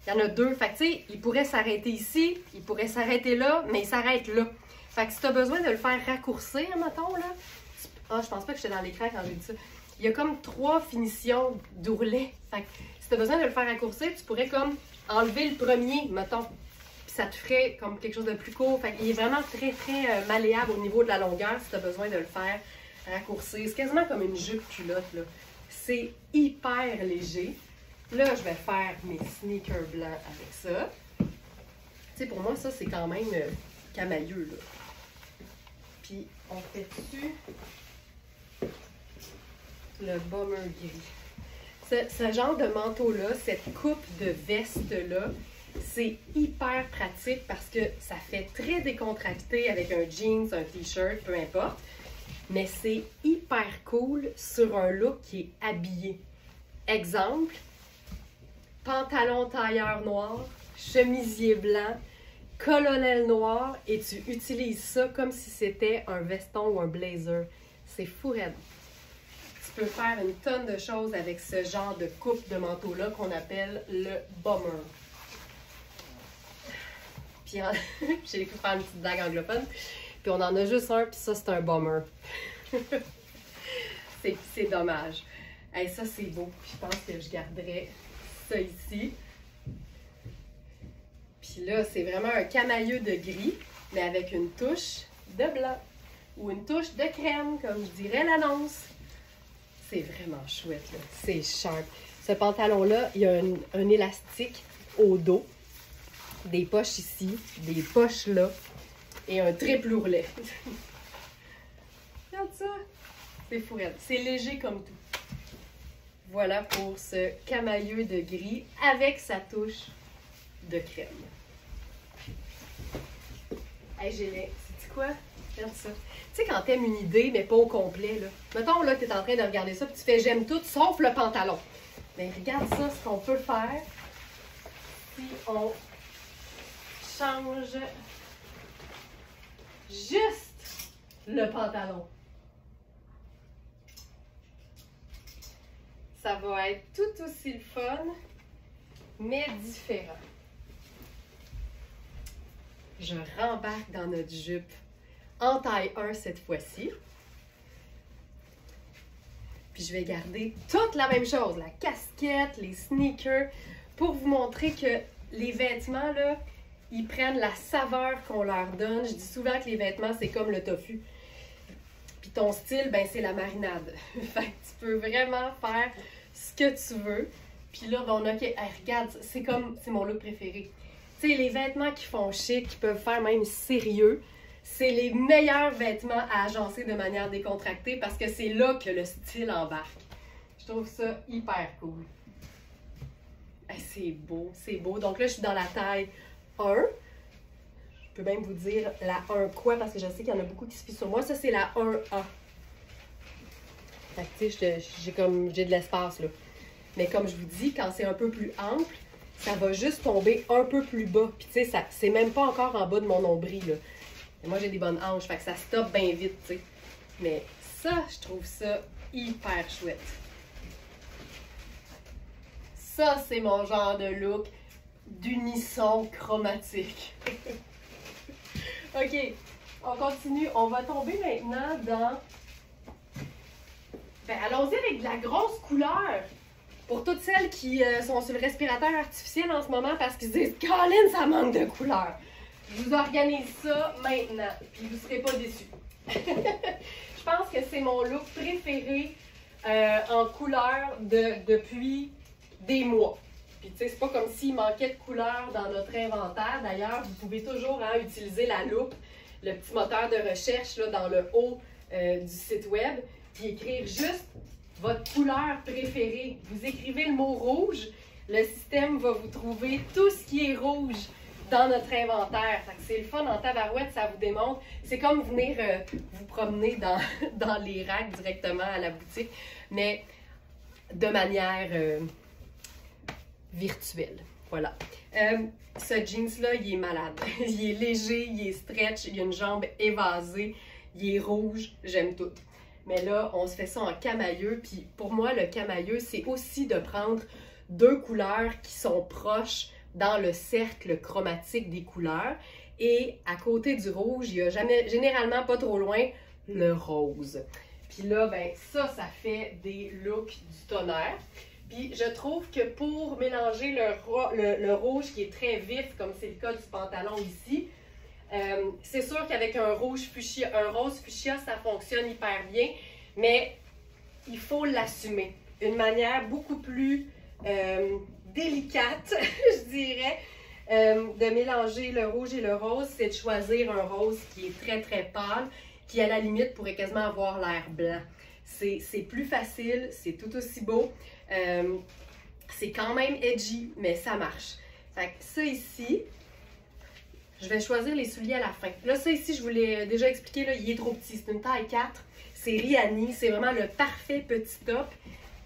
Il y en a 2. Fait que, tu sais, il pourrait s'arrêter ici, il pourrait s'arrêter là, mais il s'arrête là. Fait que si tu as besoin de le faire raccourcir, mettons, là. Ah, je pense pas que j'étais dans l'écran quand j'ai dit ça. Il y a comme 3 finitions d'ourlets. Fait que si tu as besoin de le faire raccourcir, tu pourrais comme enlever le premier, mettons. Puis ça te ferait comme quelque chose de plus court. Fait qu'il est vraiment très, très malléable au niveau de la longueur si tu as besoin de le faire raccourcir. C'est quasiment comme une jupe culotte, là. C'est hyper léger. Là, je vais faire mes sneakers blancs avec ça. Tu sais, pour moi, ça, c'est quand même camailleux, là. Puis, on fait dessus le bomber gris. Ce genre de manteau-là, cette coupe de veste-là, c'est hyper pratique parce que ça fait très décontracté avec un jeans, un t-shirt, peu importe. Mais c'est hyper cool sur un look qui est habillé. Exemple, pantalon tailleur noir, chemisier blanc, colonel noir et tu utilises ça comme si c'était un veston ou un blazer. C'est fou raide. Tu peux faire une tonne de choses avec ce genre de coupe de manteau-là qu'on appelle le bomber. Puis j'ai pu faire une petite blague anglophone. Puis on en a juste un, puis ça c'est un bomber. c'est dommage. Hey, ça c'est beau. Je pense que je garderais ça ici. Puis là, c'est vraiment un camailleux de gris, mais avec une touche de blanc. Ou une touche de crème, comme je dirais l'annonce. C'est vraiment chouette, là. C'est sharp. Ce pantalon-là, il y a un élastique au dos, des poches ici, des poches là, et un triple ourlet. Regarde ça! C'est fourette. C'est léger comme tout. Voilà pour ce camailleux de gris avec sa touche de crème. Hey, sais-tu quoi? Regarde ça. Tu sais, quand t'aimes une idée, mais pas au complet, là. Mettons, là, t'es en train de regarder ça, puis tu fais j'aime tout, sauf le pantalon. Mais regarde ça, ce qu'on peut faire si on change juste le pantalon. Ça va être tout aussi le fun, mais différent. Je rembarque dans notre jupe en taille 1 cette fois-ci. Puis je vais garder toute la même chose, la casquette, les sneakers, pour vous montrer que les vêtements, là, ils prennent la saveur qu'on leur donne. Je dis souvent que les vêtements, c'est comme le tofu. Puis ton style, ben c'est la marinade. Fait que tu peux vraiment faire ce que tu veux. Puis là, bon, ok, hey, regarde, c'est mon look préféré. Tu sais, les vêtements qui font chic, qui peuvent faire même sérieux, c'est les meilleurs vêtements à agencer de manière décontractée parce que c'est là que le style embarque. Je trouve ça hyper cool. Hey, c'est beau, c'est beau. Donc là, je suis dans la taille 1. Je peux même vous dire la 1 quoi parce que je sais qu'il y en a beaucoup qui se fient sur moi. Ça, c'est la 1A. Fait que tu sais, j'ai de l'espace là. Mais comme je vous dis, quand c'est un peu plus ample, ça va juste tomber un peu plus bas. Puis tu sais, c'est même pas encore en bas de mon nombril, là. Et moi, j'ai des bonnes hanches, fait que ça stoppe bien vite, tu sais. Mais ça, je trouve ça hyper chouette. Ça, c'est mon genre de look d'unisson chromatique. OK, on continue. On va tomber maintenant dans... Ben, allons-y avec de la grosse couleur. Pour toutes celles qui sont sur le respirateur artificiel en ce moment parce qu'ils se disent « Colin, ça manque de couleur ». Je vous organise ça maintenant, puis vous ne serez pas déçus. Je pense que c'est mon look préféré en couleur depuis des mois. Puis tu sais, c'est pas comme s'il manquait de couleurs dans notre inventaire. D'ailleurs, vous pouvez toujours utiliser la loupe, le petit moteur de recherche là, dans le haut du site web, puis écrire juste votre couleur préférée. Vous écrivez le mot rouge, le système va vous trouver tout ce qui est rouge dans notre inventaire. C'est le fun en tabarouette, ça vous démontre. C'est comme venir vous promener dans les racks directement à la boutique, mais de manière virtuelle. Voilà. Ce jeans-là, il est malade. Il est léger, il est stretch, il a une jambe évasée, il est rouge, j'aime tout. Mais là, on se fait ça en camailleux, puis pour moi, le camailleux, c'est aussi de prendre deux couleurs qui sont proches dans le cercle chromatique des couleurs. Et à côté du rouge, il y a généralement pas trop loin le rose. Puis là, ben ça fait des looks du tonnerre. Puis je trouve que pour mélanger le rouge qui est très vif, comme c'est le cas du pantalon ici, c'est sûr qu'avec un rose fuchsia, ça fonctionne hyper bien, mais il faut l'assumer d'une manière beaucoup plus délicate, je dirais, de mélanger le rouge et le rose, c'est de choisir un rose qui est très très pâle, qui à la limite pourrait quasiment avoir l'air blanc. C'est plus facile, c'est tout aussi beau, c'est quand même edgy, mais ça marche. Fait que ça ici, je vais choisir les souliers à la fin. Là, ça ici, je vous l'ai déjà expliqué, là, il est trop petit, c'est une taille 4, c'est Rihanni, c'est vraiment le parfait petit top.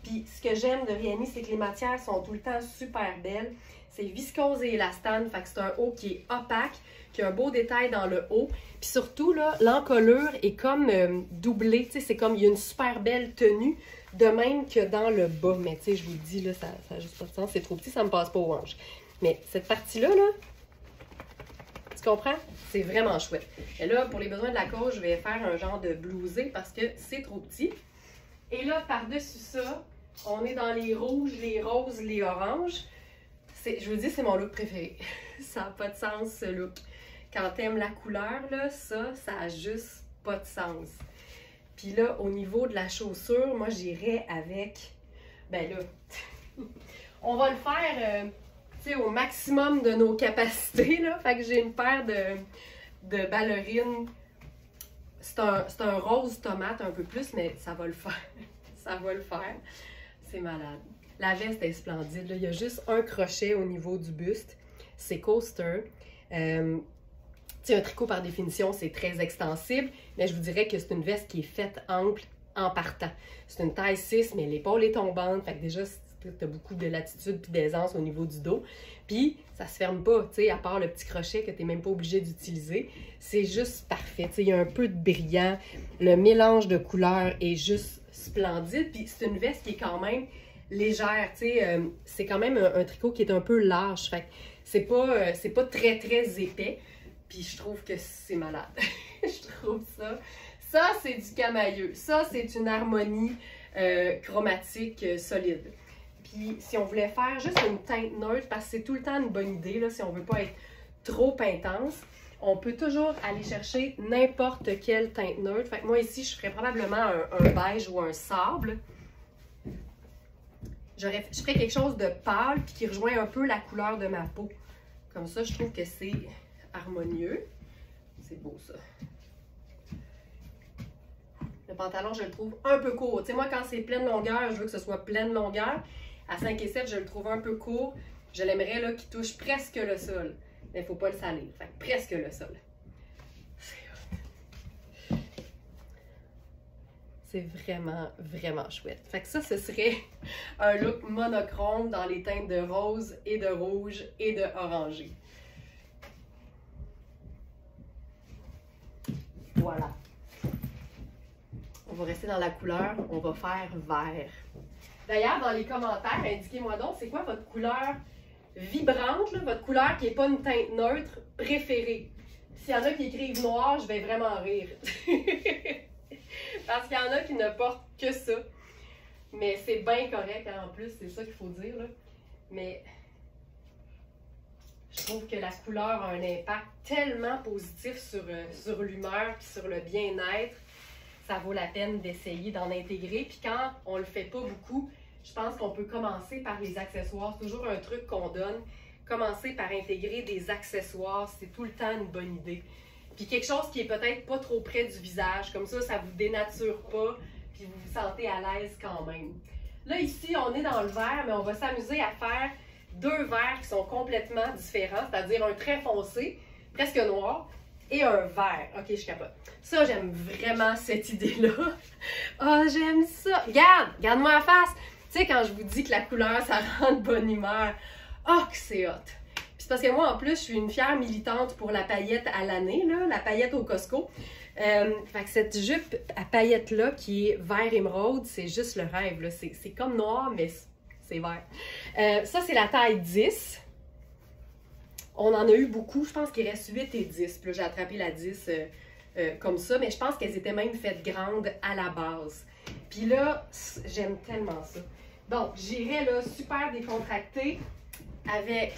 Puis ce que j'aime de Rihanni, c'est que les matières sont tout le temps super belles. C'est viscose et élastane, fait que c'est un haut qui est opaque, qui a un beau détail dans le haut. Puis surtout, là, l'encolure est comme doublée, tu sais, c'est comme, il y a une super belle tenue, de même que dans le bas. Mais tu sais, je vous le dis, là, ça n'a juste pas de sens, c'est trop petit, ça me passe pas aux hanches. Mais cette partie-là, là, tu comprends? C'est vraiment chouette. Et là, pour les besoins de la cause, je vais faire un genre de blousé parce que c'est trop petit. Et là, par-dessus ça, on est dans les rouges, les roses, les oranges. Je vous dis, c'est mon look préféré. Ça n'a pas de sens, ce look. Quand t'aimes la couleur, là, ça a juste pas de sens. Puis là, au niveau de la chaussure, moi, j'irais avec... Ben là, on va le faire, tu sais, au maximum de nos capacités, là. Fait que j'ai une paire de ballerines. C'est un rose tomate un peu plus, mais ça va le faire. Ça va le faire. C'est malade. La veste est splendide. Là. Il y a juste un crochet au niveau du buste. C'est coaster. Un tricot par définition, c'est très extensible, mais je vous dirais que c'est une veste qui est faite ample en partant. C'est une taille 6, mais l'épaule est tombante. Fait que déjà, tu as beaucoup de latitude et d'aisance au niveau du dos. Puis, ça se ferme pas, tu sais, à part le petit crochet que tu n'es même pas obligé d'utiliser. C'est juste parfait. Tu sais, il y a un peu de brillant. Le mélange de couleurs est juste splendide. Puis, c'est une veste qui est quand même légère. Tu sais, c'est quand même un tricot qui est un peu large. Fait que c'est pas très, très épais. Puis, je trouve que c'est malade. Je trouve ça. Ça, c'est du camailleux. Ça, c'est une harmonie chromatique solide. Puis, si on voulait faire juste une teinte neutre, parce que c'est tout le temps une bonne idée, là, si on ne veut pas être trop intense, on peut toujours aller chercher n'importe quelle teinte neutre. Fait que moi, ici, je ferais probablement un beige ou un sable. Je ferais quelque chose de pâle puis qui rejoint un peu la couleur de ma peau. Comme ça, je trouve que c'est harmonieux. C'est beau, ça. Le pantalon, je le trouve un peu court. Tu sais, moi, quand c'est pleine longueur, je veux que ce soit pleine longueur. À 5 et 7, je le trouve un peu court. Je l'aimerais là qu'il touche presque le sol. Mais il ne faut pas le salir. Fait que presque le sol. C'est vraiment, vraiment chouette. Fait que ça, ce serait un look monochrome dans les teintes de rose et de rouge et de orangé. Voilà. On va rester dans la couleur. On va faire vert. D'ailleurs, dans les commentaires, indiquez-moi donc, c'est quoi votre couleur vibrante, là, votre couleur qui n'est pas une teinte neutre préférée. S'il y en a qui écrivent noir, je vais vraiment rire. Parce qu'il y en a qui ne portent que ça. Mais c'est bien correct, hein, en plus, c'est ça qu'il faut dire. Là. Mais je trouve que la couleur a un impact tellement positif sur l'humeur et sur le bien-être. Ça vaut la peine d'essayer d'en intégrer. Puis quand on le fait pas beaucoup, je pense qu'on peut commencer par les accessoires. C'est toujours un truc qu'on donne. Commencer par intégrer des accessoires, c'est tout le temps une bonne idée. Puis quelque chose qui est peut-être pas trop près du visage, comme ça vous dénature pas, puis vous vous sentez à l'aise quand même. Là, ici, on est dans le vert, mais on va s'amuser à faire deux verts qui sont complètement différents, c'est-à-dire un très foncé, presque noir, et un vert. Ok, je capote. Ça, j'aime vraiment cette idée-là. Ah, oh, j'aime ça. Regarde-moi la face. Tu sais, quand je vous dis que la couleur, ça rend de bonne humeur. Ah, que c'est hot. Puis c'est parce que moi, en plus, je suis une fière militante pour la paillette à l'année, la paillette au Costco. Fait que cette jupe à paillettes-là, qui est vert émeraude, c'est juste le rêve. C'est comme noir, mais c'est vert. Ça, c'est la taille 10. On en a eu beaucoup. Je pense qu'il reste 8 et 10. Puis là, j'ai attrapé la 10 comme ça. Mais je pense qu'elles étaient même faites grandes à la base. Puis là, j'aime tellement ça. Donc, j'irai là, super décontractée avec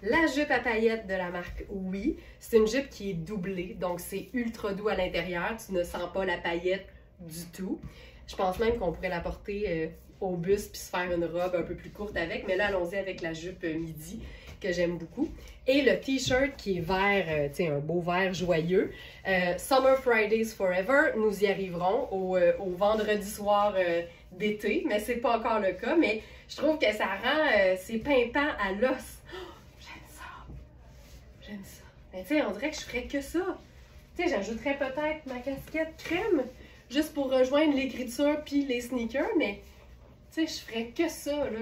la jupe à paillettes de la marque Oui. C'est une jupe qui est doublée. Donc, c'est ultra doux à l'intérieur. Tu ne sens pas la paillette du tout. Je pense même qu'on pourrait la porter au bus puis se faire une robe un peu plus courte avec. Mais là, allons-y avec la jupe midi, que j'aime beaucoup. Et le t-shirt qui est vert, tu sais, un beau vert joyeux. Summer Fridays Forever, nous y arriverons au vendredi soir d'été, mais c'est pas encore le cas. Mais je trouve que ça rend, c'est pimpant à l'os. Oh, j'aime ça. J'aime ça. Mais tu sais, on dirait que je ferais que ça. Tu sais, j'ajouterais peut-être ma casquette crème, juste pour rejoindre l'écriture puis les sneakers, mais tu sais, je ferais que ça, là.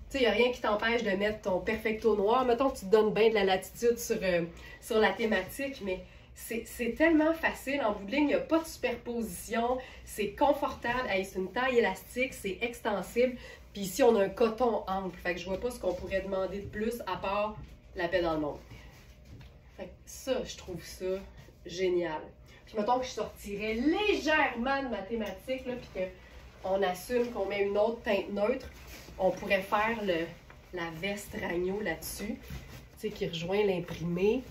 Tu sais, il n'y a rien qui t'empêche de mettre ton perfecto noir. Mettons que tu te donnes bien de la latitude sur la thématique, mais c'est tellement facile. En bout de ligne, il n'y a pas de superposition. C'est confortable. Hey, c'est une taille élastique, c'est extensible. Puis ici, on a un coton ample. Fait que je vois pas ce qu'on pourrait demander de plus à part la paix dans le monde. Fait que ça, je trouve ça génial. Puis mettons que je sortirais légèrement de ma thématique, là, puis qu'on assume qu'on met une autre teinte neutre. On pourrait faire la veste ragno là-dessus, tu sais, qui rejoint l'imprimé.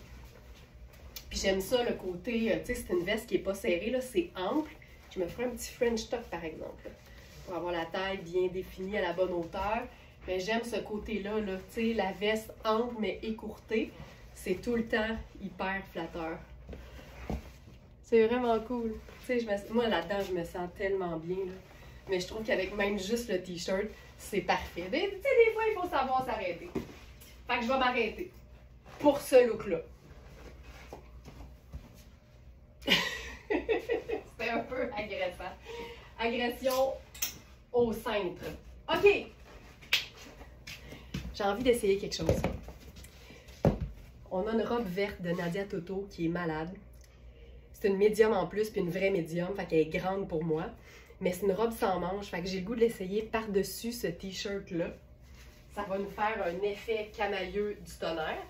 Puis j'aime ça, le côté, tu sais, c'est une veste qui n'est pas serrée, là, c'est ample. Je me ferai un petit French tuck, par exemple, là, pour avoir la taille bien définie à la bonne hauteur. Mais j'aime ce côté-là, là, tu sais, la veste ample mais écourtée, c'est tout le temps hyper flatteur. C'est vraiment cool. Tu sais, moi, là-dedans, je me sens tellement bien, là. Mais je trouve qu'avec même juste le t-shirt, c'est parfait. Tu sais, des fois, il faut savoir s'arrêter. Fait que je vais m'arrêter pour ce look-là. C'était un peu agressant. Agression au centre. OK! J'ai envie d'essayer quelque chose. On a une robe verte de Nadia Toto qui est malade. C'est une médium en plus, puis une vraie médium, fait qu'elle est grande pour moi. Mais c'est une robe sans manches, fait que j'ai le goût de l'essayer par-dessus ce t-shirt-là. Ça va nous faire un effet camailleux du tonnerre.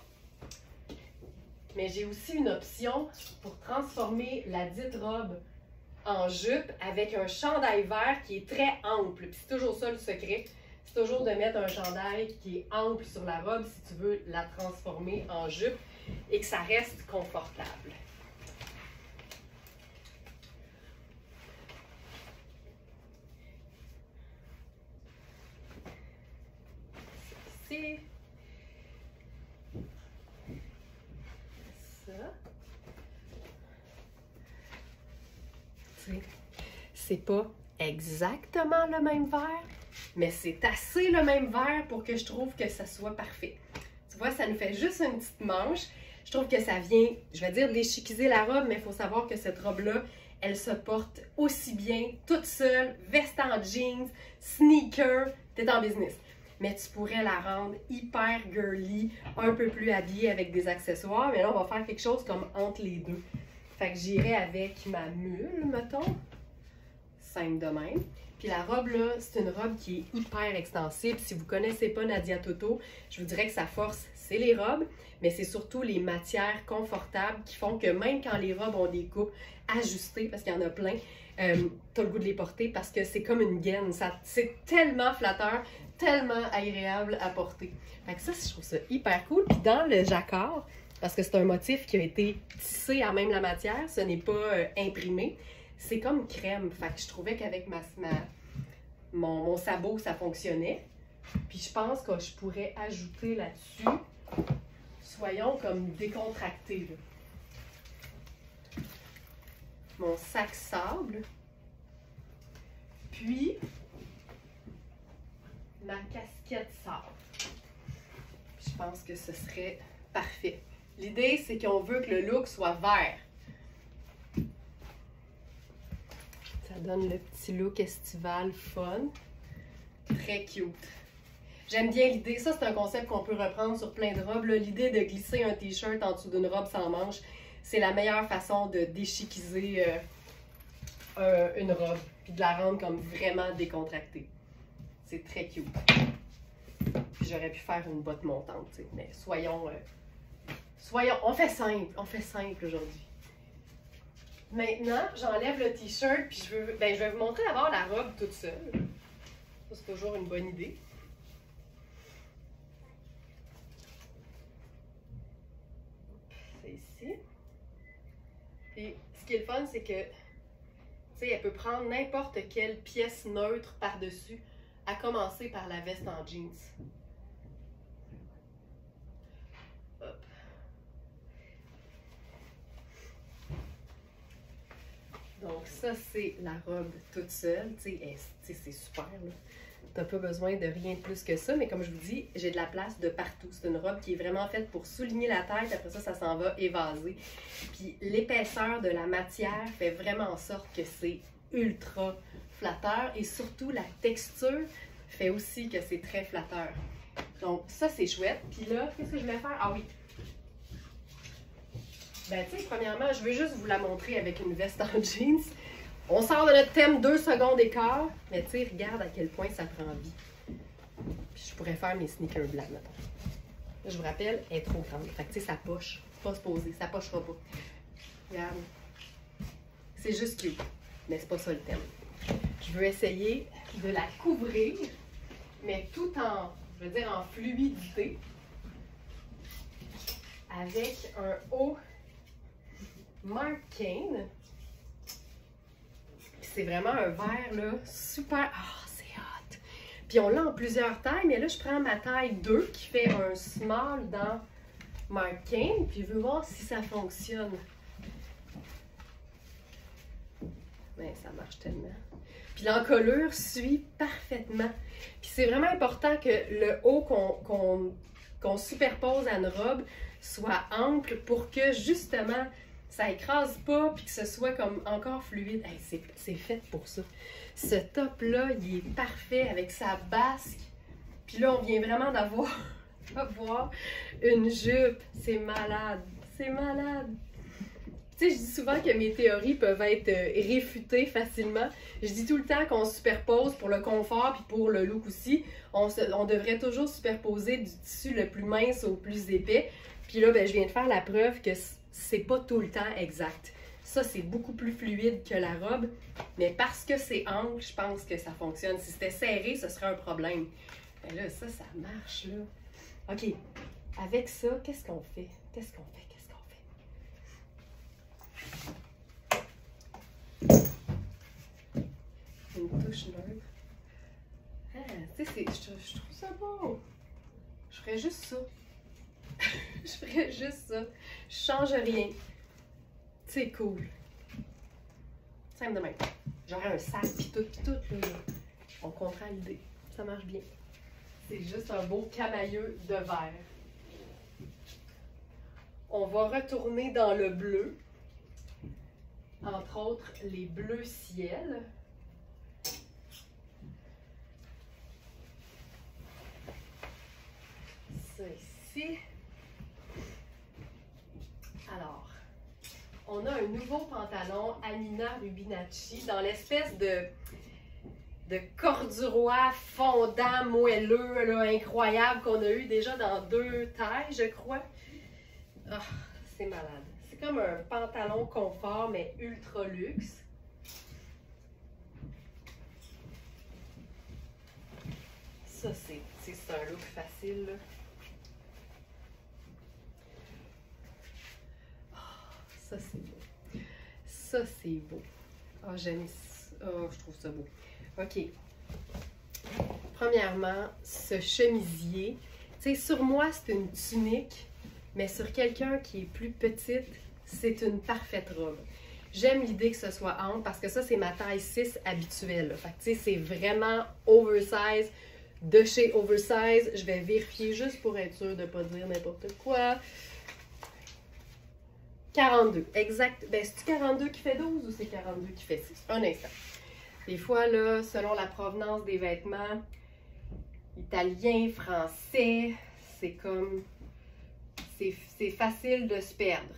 Mais j'ai aussi une option pour transformer la dite robe en jupe avec un chandail vert qui est très ample. Puis c'est toujours ça le secret, c'est toujours de mettre un chandail qui est ample sur la robe si tu veux la transformer en jupe et que ça reste confortable. Ça. C'est pas exactement le même verre, mais c'est assez le même verre pour que je trouve que ça soit parfait. Tu vois, ça nous fait juste une petite manche. Je trouve que ça vient, je vais dire, déchiquiser la robe, mais il faut savoir que cette robe-là, elle se porte aussi bien toute seule, veste en jeans, sneaker, t'es en business. Mais tu pourrais la rendre hyper girly, un peu plus habillée avec des accessoires. Mais là, on va faire quelque chose comme entre les deux. Fait que j'irai avec ma mule, mettons. Simple de même. Puis la robe, là, c'est une robe qui est hyper extensible. Si vous ne connaissez pas Nadia Toto, je vous dirais que sa force, c'est les robes. Mais c'est surtout les matières confortables qui font que même quand les robes ont des coupes ajustées, parce qu'il y en a plein, tu as le goût de les porter parce que c'est comme une gaine. C'est tellement flatteur, tellement agréable à porter. Fait que ça, je trouve ça hyper cool. Puis dans le jacquard, parce que c'est un motif qui a été tissé à même la matière, ce n'est pas imprimé, c'est comme crème. Fait que je trouvais qu'avec mon sabot, ça fonctionnait. Puis je pense que je pourrais ajouter là-dessus, soyons comme décontractés, là. Mon sac sable, puis ma casquette sable. Je pense que ce serait parfait. L'idée, c'est qu'on veut que le look soit vert. Ça donne le petit look estival fun. Très cute. J'aime bien l'idée. Ça, c'est un concept qu'on peut reprendre sur plein de robes. L'idée de glisser un t-shirt en dessous d'une robe sans manches, c'est la meilleure façon de déchiquiser une robe. Puis de la rendre comme vraiment décontractée. C'est très cute. Puis j'aurais pu faire une botte montante, t'sais. Mais soyons, on fait simple aujourd'hui. Maintenant, j'enlève le t-shirt, puis je vais vous montrer d'abord la robe toute seule. Ça, c'est toujours une bonne idée. C'est ici. Puis, ce qui est le fun, c'est que, tu sais, elle peut prendre n'importe quelle pièce neutre par-dessus, à commencer par la veste en jeans. Hop. Donc ça, c'est la robe toute seule. Tu sais, c'est super, là. T'as pas besoin de rien de plus que ça, mais comme je vous dis, j'ai de la place de partout. C'est une robe qui est vraiment faite pour souligner la tête, après ça, ça s'en va évaser. Puis l'épaisseur de la matière fait vraiment en sorte que c'est ultra flatteur et surtout la texture fait aussi que c'est très flatteur. Donc ça, c'est chouette. Puis là, qu'est-ce que je vais faire? Ah oui! Ben tu sais, premièrement, je veux juste vous la montrer avec une veste en jeans. On sort de notre thème 2 secondes et quart, mais tu sais, regarde à quel point ça prend vie. Puis je pourrais faire mes sneakers blancs, mettons. Là, je vous rappelle, elle est trop grande. Fait que tu sais, ça poche. Pas se poser, ça pochera pas. Regarde. C'est juste cute, mais c'est pas ça le thème. Je veux essayer de la couvrir, mais tout en, je veux dire, en fluidité, avec un haut Marc Cain. C'est vraiment un vert, là, super... Ah, c'est hot! Puis on l'a en plusieurs tailles, mais là, je prends ma taille 2 qui fait un small dans Marc Cain, puis je veux voir si ça fonctionne. Ben, ça marche tellement. Puis l'encolure suit parfaitement. Puis c'est vraiment important que le haut qu'on superpose à une robe soit ample pour que, justement, ça écrase pas puis que ce soit comme encore fluide. Hey, c'est fait pour ça. Ce top-là, il est parfait avec sa basque. Puis là, on vient vraiment d'avoir une jupe. C'est malade. C'est malade. Tu sais, je dis souvent que mes théories peuvent être réfutées facilement. Je dis tout le temps qu'on superpose pour le confort puis pour le look aussi. On devrait toujours superposer du tissu le plus mince au plus épais. Puis là, ben, je viens de faire la preuve que c'est pas tout le temps exact. Ça, c'est beaucoup plus fluide que la robe, mais parce que c'est ample, je pense que ça fonctionne. Si c'était serré, ce serait un problème. Mais là, ça marche, là. OK. Avec ça, qu'est-ce qu'on fait? Qu'est-ce qu'on fait? Qu'est-ce qu'on fait? Une touche neutre. Ah, tu sais, je trouve ça beau. Je ferais juste ça. Je ferais juste ça. Je change rien. C'est cool. Simple de même. J'aurais un sac pis tout, là. On comprend l'idée. Ça marche bien. C'est juste un beau camailleux de verre. On va retourner dans le bleu. Entre autres, les bleus ciel. Ça ici. Alors, on a un nouveau pantalon Anina Rubinacci dans l'espèce de corduroy fondant, moelleux, là, incroyable qu'on a eu déjà dans 2 tailles, je crois. Oh, c'est malade. C'est comme un pantalon confort, mais ultra luxe. Ça, c'est un look facile, là. Ça, c'est beau. Ça, c'est beau. Oh, j'aime ça. Oh, je trouve ça beau. OK. Premièrement, ce chemisier, tu sais, sur moi, c'est une tunique, mais sur quelqu'un qui est plus petite, c'est une parfaite robe. J'aime l'idée que ce soit ample parce que ça, c'est ma taille 6 habituelle. Là. Fait que, tu sais, c'est vraiment oversize, de chez oversize. Je vais vérifier juste pour être sûre de ne pas dire n'importe quoi. 42, exact. Ben, c'est-tu 42 qui fait 12 ou c'est 42 qui fait 6? Un instant. Des fois, là, selon la provenance des vêtements, italien, français, c'est comme... C'est facile de se perdre.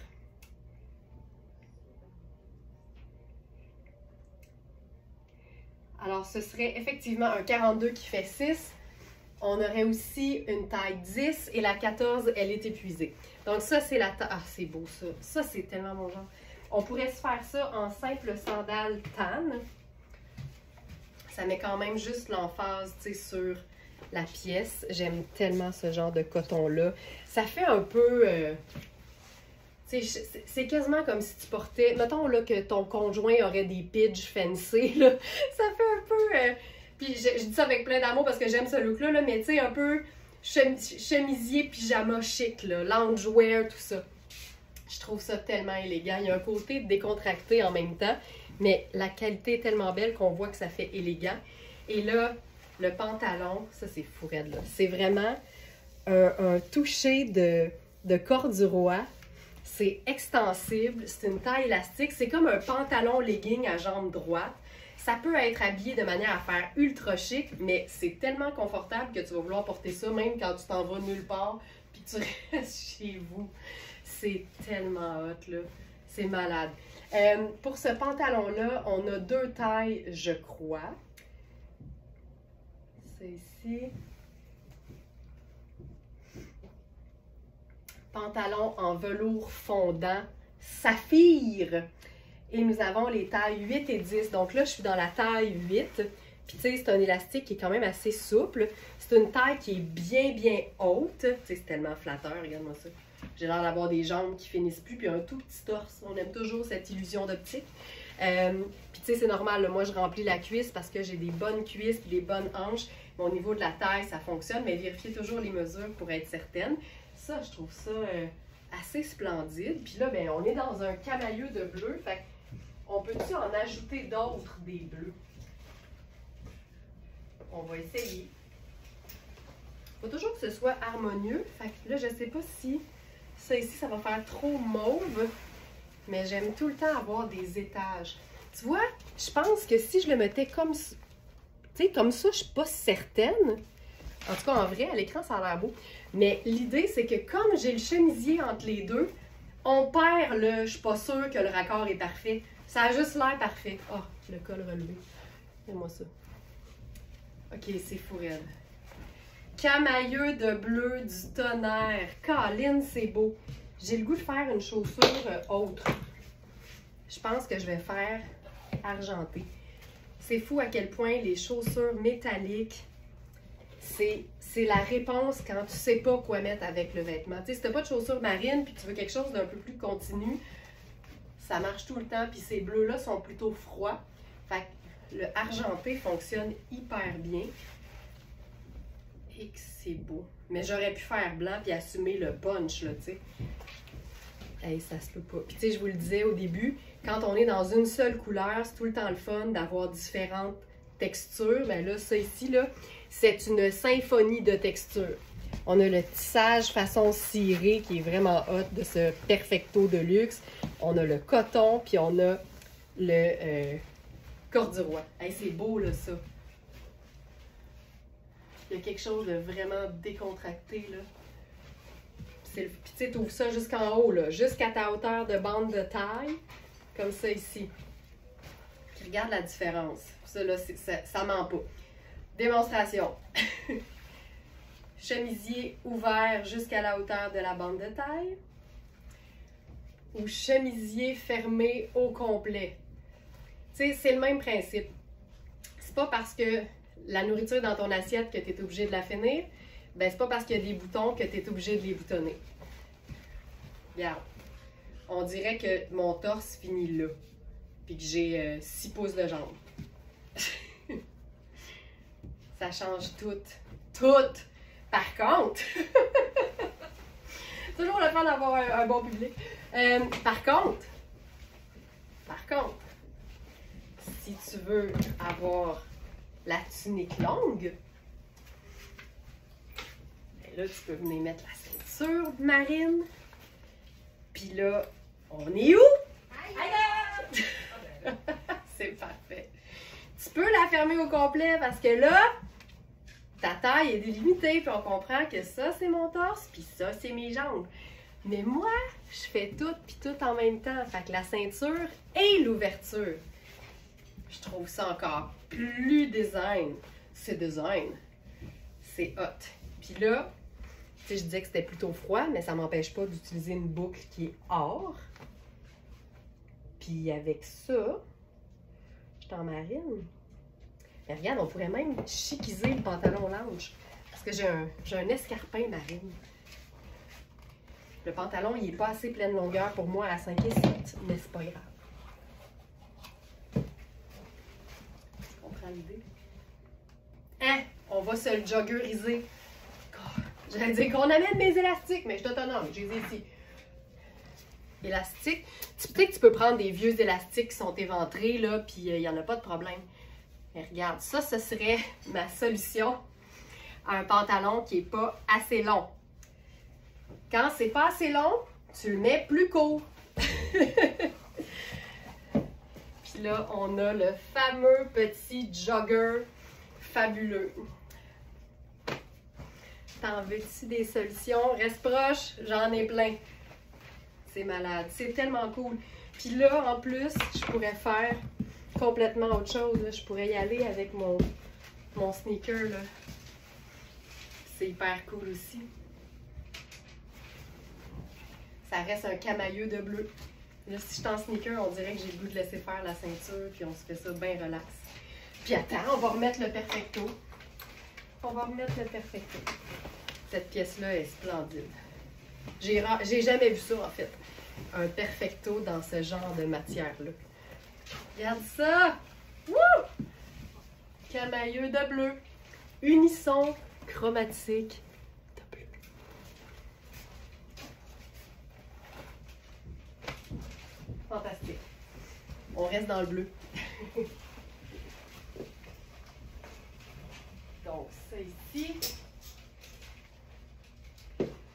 Alors, ce serait effectivement un 42 qui fait 6. On aurait aussi une taille 10 et la 14, elle est épuisée. Donc ça, c'est la taille... Ah, c'est beau ça. Ça, c'est tellement mon genre. On pourrait se faire ça en simple sandale tan. Ça met quand même juste l'emphase, tu sais, sur la pièce. J'aime tellement ce genre de coton-là. Ça fait un peu... c'est quasiment comme si tu portais... Mettons là, que ton conjoint aurait des pidges fancy. Là. Ça fait un peu... Puis je dis ça avec plein d'amour parce que j'aime ce look-là, là, mais tu sais, un peu chemisier, pyjama chic, là, loungewear, tout ça. Je trouve ça tellement élégant. Il y a un côté décontracté en même temps, mais la qualité est tellement belle qu'on voit que ça fait élégant. Et là, le pantalon, ça c'est fou raide, là. C'est vraiment un toucher de corduroy. C'est extensible, c'est une taille élastique. C'est comme un pantalon legging à jambes droites. Ça peut être habillé de manière à faire ultra chic, mais c'est tellement confortable que tu vas vouloir porter ça même quand tu t'en vas nulle part puis tu restes chez vous. C'est tellement hot, là. C'est malade. Pour ce pantalon-là, on a deux tailles, je crois. C'est ici. Pantalon en velours fondant, saphir. Et nous avons les tailles 8 et 10. Donc là, je suis dans la taille 8. Puis tu sais, c'est un élastique qui est quand même assez souple. C'est une taille qui est bien, bien haute. Tu sais, c'est tellement flatteur, regarde-moi ça. J'ai l'air d'avoir des jambes qui finissent plus, puis un tout petit torse. On aime toujours cette illusion d'optique. Puis tu sais, c'est normal, là, moi je remplis la cuisse parce que j'ai des bonnes cuisses et des bonnes hanches. Mais au niveau de la taille, ça fonctionne, mais vérifiez toujours les mesures pour être certaine. Ça, je trouve ça assez splendide. Puis là, ben, on est dans un camailleux de bleu. Fait on peut-tu en ajouter d'autres des bleus? On va essayer. Il faut toujours que ce soit harmonieux. Fait que là, je ne sais pas si ça ici, ça va faire trop mauve. Mais j'aime tout le temps avoir des étages. Tu vois, je pense que si je le mettais comme, tu sais, comme ça, je ne suis pas certaine. En tout cas, en vrai, à l'écran, ça a l'air beau. Mais l'idée, c'est que comme j'ai le chemisier entre les deux, on perd le « je suis pas sûre que le raccord est parfait ». Ça a juste l'air parfait. Oh, le col relevé. Fais-moi ça. OK, c'est fou raide. Camailleux de bleu du tonnerre. Colin, c'est beau. J'ai le goût de faire une chaussure autre. Je pense que je vais faire argenté. C'est fou à quel point les chaussures métalliques, c'est la réponse quand tu sais pas quoi mettre avec le vêtement. Tu sais, si t'as pas de chaussures marines puis tu veux quelque chose d'un peu plus continu, ça marche tout le temps. Puis ces bleus-là sont plutôt froids. Fait que le argenté fonctionne hyper bien. Et que c'est beau. Mais j'aurais pu faire blanc puis assumer le punch, là, tu sais. Hey, ça se peut pas. Puis tu sais, je vous le disais au début, quand on est dans une seule couleur, c'est tout le temps le fun d'avoir différentes textures. Ben là, ça ici, là, c'est une symphonie de textures. On a le tissage façon ciré qui est vraiment hot de ce Perfecto de luxe. On a le coton, puis on a le corduroy. Hey, c'est beau, là, ça. Il y a quelque chose de vraiment décontracté, là. Puis tu sais, tu ouvres ça jusqu'en haut, là, jusqu'à ta hauteur de bande de taille, comme ça ici. Puis regarde la différence. Ça, là, ça ment pas. Démonstration. Chemisier ouvert jusqu'à la hauteur de la bande de taille. Ou chemisier fermé au complet. Tu sais, c'est le même principe. C'est pas parce que la nourriture est dans ton assiette que tu es obligé de la finir. Ben, c'est pas parce qu'il y a des boutons que tu es obligé de les boutonner. Regarde. On dirait que mon torse finit là. Puis que j'ai 6 pouces de jambes. Ça change tout. Tout! Par contre, toujours le fun d'avoir un bon public. Par contre, si tu veux avoir la tunique longue, ben là, tu peux venir mettre la ceinture marine. Puis là, on est où? Aïe! C'est parfait. Tu peux la fermer au complet parce que là, ta taille est délimitée. Puis on comprend que ça, c'est mon torse, puis ça, c'est mes jambes. Mais moi, je fais tout, puis tout en même temps. Fait que la ceinture et l'ouverture, je trouve ça encore plus design. C'est design. C'est hot. Puis là, tu sais, je disais que c'était plutôt froid, mais ça m'empêche pas d'utiliser une boucle qui est or. Puis avec ça, je t'en marine. Mais regarde, on pourrait même chiquiser le pantalon lounge. Parce que j'ai un escarpin marine. Le pantalon, il n'est pas assez pleine longueur pour moi à 5 et 7, mais c'est pas grave. Tu comprends l'idée? Hein? On va se le joggeriser. J'allais dire qu'on amène mes élastiques, mais je t'autonome, j'ai les ai ici. Élastique. Peut-être que tu peux prendre des vieux élastiques qui sont éventrés, là, puis il n'y en a pas de problème. Mais regarde, ça, ce serait ma solution à un pantalon qui n'est pas assez long. Quand c'est pas assez long, tu le mets plus court. Puis là, on a le fameux petit jogger fabuleux. T'en veux-tu des solutions? Reste proche, j'en ai plein. C'est malade, c'est tellement cool. Puis là, en plus, je pourrais faire complètement autre chose. Là. Je pourrais y aller avec mon sneaker. C'est hyper cool aussi. Ça reste un camailleux de bleu. Là, si je suis en sneaker, on dirait que j'ai le goût de laisser faire la ceinture, puis on se fait ça bien relax. Puis attends, on va remettre le perfecto. Cette pièce-là est splendide. J'ai jamais vu ça, en fait. Un perfecto dans ce genre de matière-là. Regarde ça! Wouh! Camailleux de bleu. Unisson chromatique de bleu. Fantastique. On reste dans le bleu. Donc, ça ici.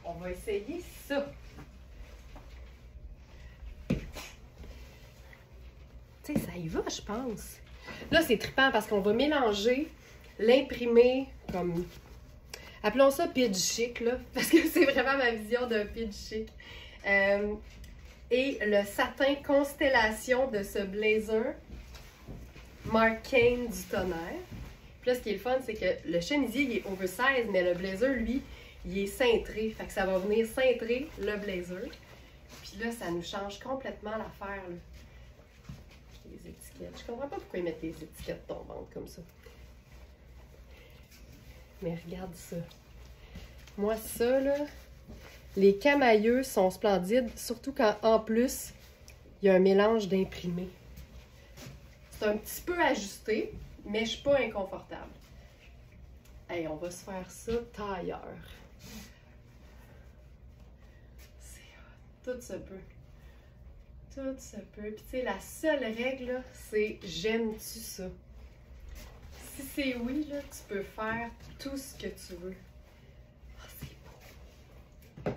On va essayer ça. Tu sais, ça y va, je pense. Là, c'est trippant parce qu'on va mélanger l'imprimé comme... Appelons ça pitch chic, là, parce que c'est vraiment ma vision d'un pitch chic. Et le satin constellation de ce blazer Mark Kane du tonnerre. Puis là, ce qui est le fun, c'est que le chemisier, il est oversize, mais le blazer, lui, il est cintré. Fait que ça va venir cintrer le blazer. Puis là, ça nous change complètement l'affaire. Les étiquettes. Je comprends pas pourquoi ils mettent des étiquettes tombantes comme ça. Mais regarde ça. Moi, ça, là, les camailleux sont splendides, surtout quand, en plus, il y a un mélange d'imprimés. C'est un petit peu ajusté, mais je suis pas inconfortable. Hey, on va se faire ça tailleur. Tout se peut. Tout se peut. Puis tu sais, la seule règle, là, c'est j'aime-tu ça? Si c'est oui, là, tu peux faire tout ce que tu veux. Oh, c'est beau.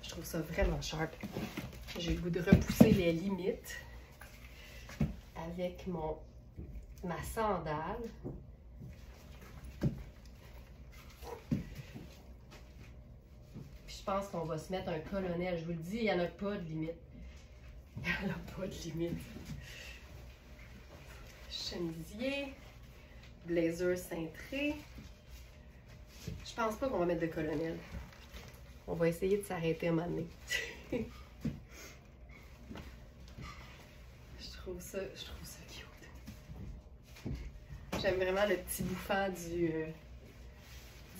Je trouve ça vraiment sharp. J'ai le goût de repousser les limites avec ma sandale. Je pense qu'on va se mettre un colonel. Je vous le dis, il n'y en a pas de limite. Il n'y en a pas de limite. Chemisier, blazer cintré. Je pense pas qu'on va mettre de colonel. On va essayer de s'arrêter à un moment donné. Je trouve ça cute. J'aime vraiment le petit bouffant du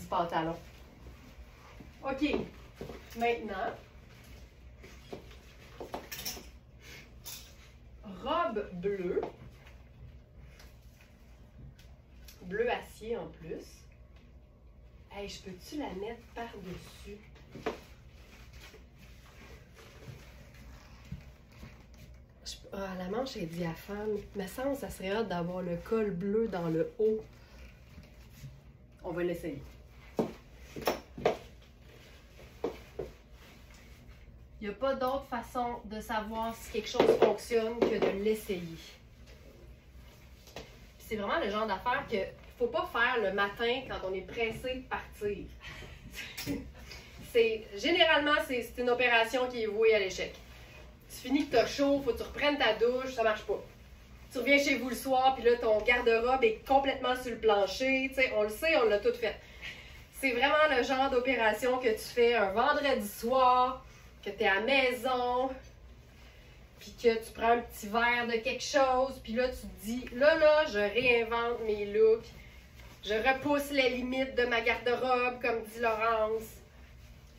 pantalon. OK. Maintenant, robe bleue. bleu acier en plus. Hey, je peux-tu la mettre par-dessus? La manche est diaphane. Il me semble que ça serait hâte d'avoir le col bleu dans le haut. On va l'essayer. Il n'y a pas d'autre façon de savoir si quelque chose fonctionne que de l'essayer. C'est vraiment le genre d'affaire qu'il ne faut pas faire le matin quand on est pressé de partir. Généralement, c'est une opération qui est vouée à l'échec. Tu finis que tu as chaud, faut que tu reprennes ta douche, ça marche pas. Tu reviens chez vous le soir, puis là, ton garde-robe est complètement sur le plancher. Tu sais, on le sait, on l'a tout fait. C'est vraiment le genre d'opération que tu fais un vendredi soir, que tu es à la maison, puis que tu prends un petit verre de quelque chose, puis là, tu te dis, là, je réinvente mes looks, je repousse les limites de ma garde-robe, comme dit Laurence,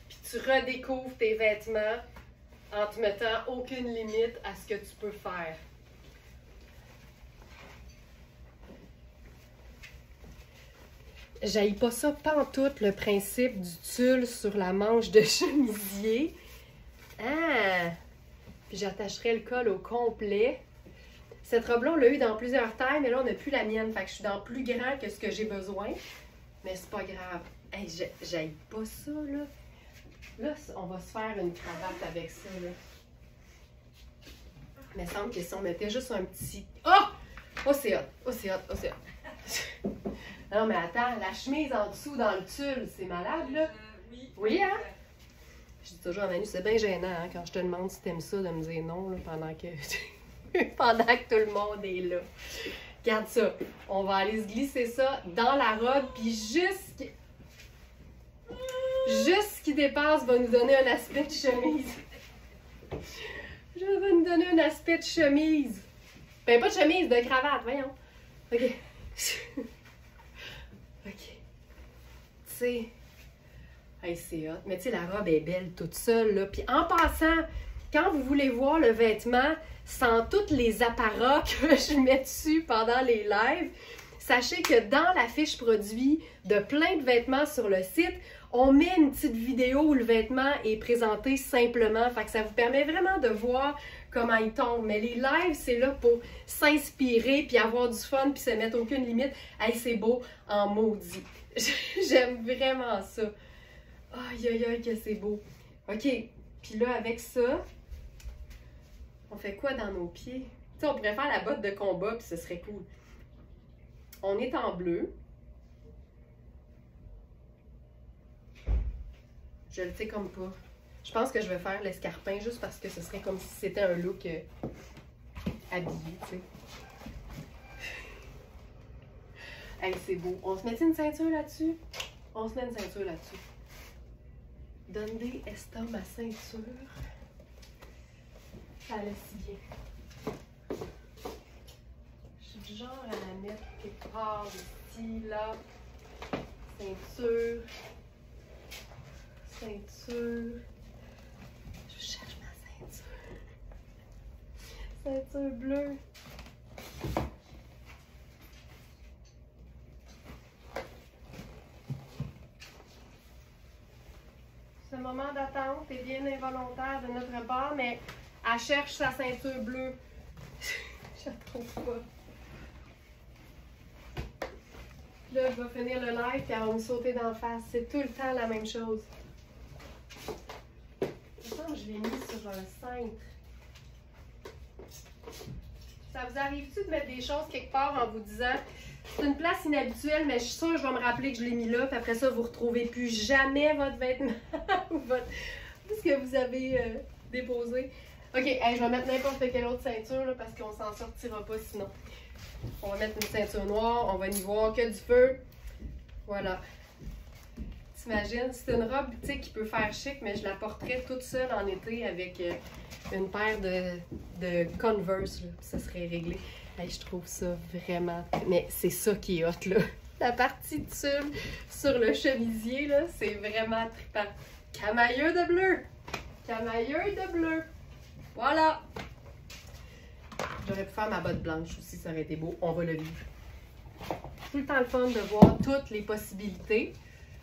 puis tu redécouvres tes vêtements en te mettant aucune limite à ce que tu peux faire. J'haïs pas ça pantoute, le principe du tulle sur la manche de chemisier. Ah! Puis j'attacherai le col au complet. Cette robe-là, on l'a eu dans plusieurs tailles, mais là, on n'a plus la mienne. Fait que je suis dans plus grand que ce que j'ai besoin. Mais c'est pas grave. Hey, j'haïs pas ça, là. Là, on va se faire une cravate avec ça, là. Il me semble que si on mettait juste un petit... Oh! Oh, c'est hot! Oh, c'est hot! Oh, c'est hot! Non, mais attends, la chemise en dessous dans le tulle, c'est malade, là?
Oui.
Oui, hein? Je dis toujours à Manu, c'est bien gênant, hein, quand je te demande si t'aimes ça, de me dire non, là, pendant que tout le monde est là. Regarde ça. On va aller se glisser ça dans la robe, puis juste ce qui dépasse va nous donner un aspect de chemise. Va nous donner un aspect de chemise. Ben, pas de chemise, de cravate, voyons. OK. OK. Tu sais... Hey, c'est hot. Mais tu sais, la robe est belle toute seule, là. Puis en passant, quand vous voulez voir le vêtement sans tous les apparats que je mets dessus pendant les lives, sachez que dans la fiche produit de plein de vêtements sur le site, on met une petite vidéo où le vêtement est présenté simplement. Fait que ça vous permet vraiment de voir comment il tombe. Mais les lives, c'est là pour s'inspirer, puis avoir du fun, puis se mettre aucune limite. Hey, c'est beau en maudit. J'aime vraiment ça. Aïe, aïe, aïe, que c'est beau. OK. Puis là, avec ça, on fait quoi dans nos pieds? Tu sais, on pourrait faire la botte de combat, puis ce serait cool. On est en bleu. Je le sais comme pas. Je pense que je vais faire l'escarpin juste parce que ce serait comme si c'était un look habillé, tu sais. Hey, c'est beau. On se met une ceinture là-dessus? On se met une ceinture là-dessus. Dundee Esta ma ceinture. Ça allait si bien. Je suis du genre à la mettre quelque part ici, là. Ceinture. Ceinture. Je cherche ma ceinture. Ceinture bleue. Ce moment d'attente est bien involontaire de notre part, mais elle cherche sa ceinture bleue. Je la trouve pas. Là, je vais finir le live et elle va me sauter d'en face. C'est tout le temps la même chose. Je l'ai mis sur un cintre. Ça vous arrive-tu de mettre des choses quelque part en vous disant c'est une place inhabituelle, mais je suis sûre que je vais me rappeler que je l'ai mis là, puis après ça, vous ne retrouvez plus jamais votre vêtement ou ce que vous avez déposé. OK, hey, je vais mettre n'importe quelle autre ceinture là, parce qu'on s'en sortira pas sinon. On va mettre une ceinture noire, on va n'y voir que du feu. Voilà. T'imagines, c'est une robe qui peut faire chic, mais je la porterais toute seule en été avec une paire de Converse, là, ça serait réglé. Hey, je trouve ça vraiment... Mais c'est ça qui est hot, là. La partie de tulle sur le chemisier, là, c'est vraiment trippant. Camailleux de bleu! Camailleux de bleu! Voilà! J'aurais pu faire ma botte blanche aussi, ça aurait été beau. On va le vivre. Tout le temps le fun de voir toutes les possibilités.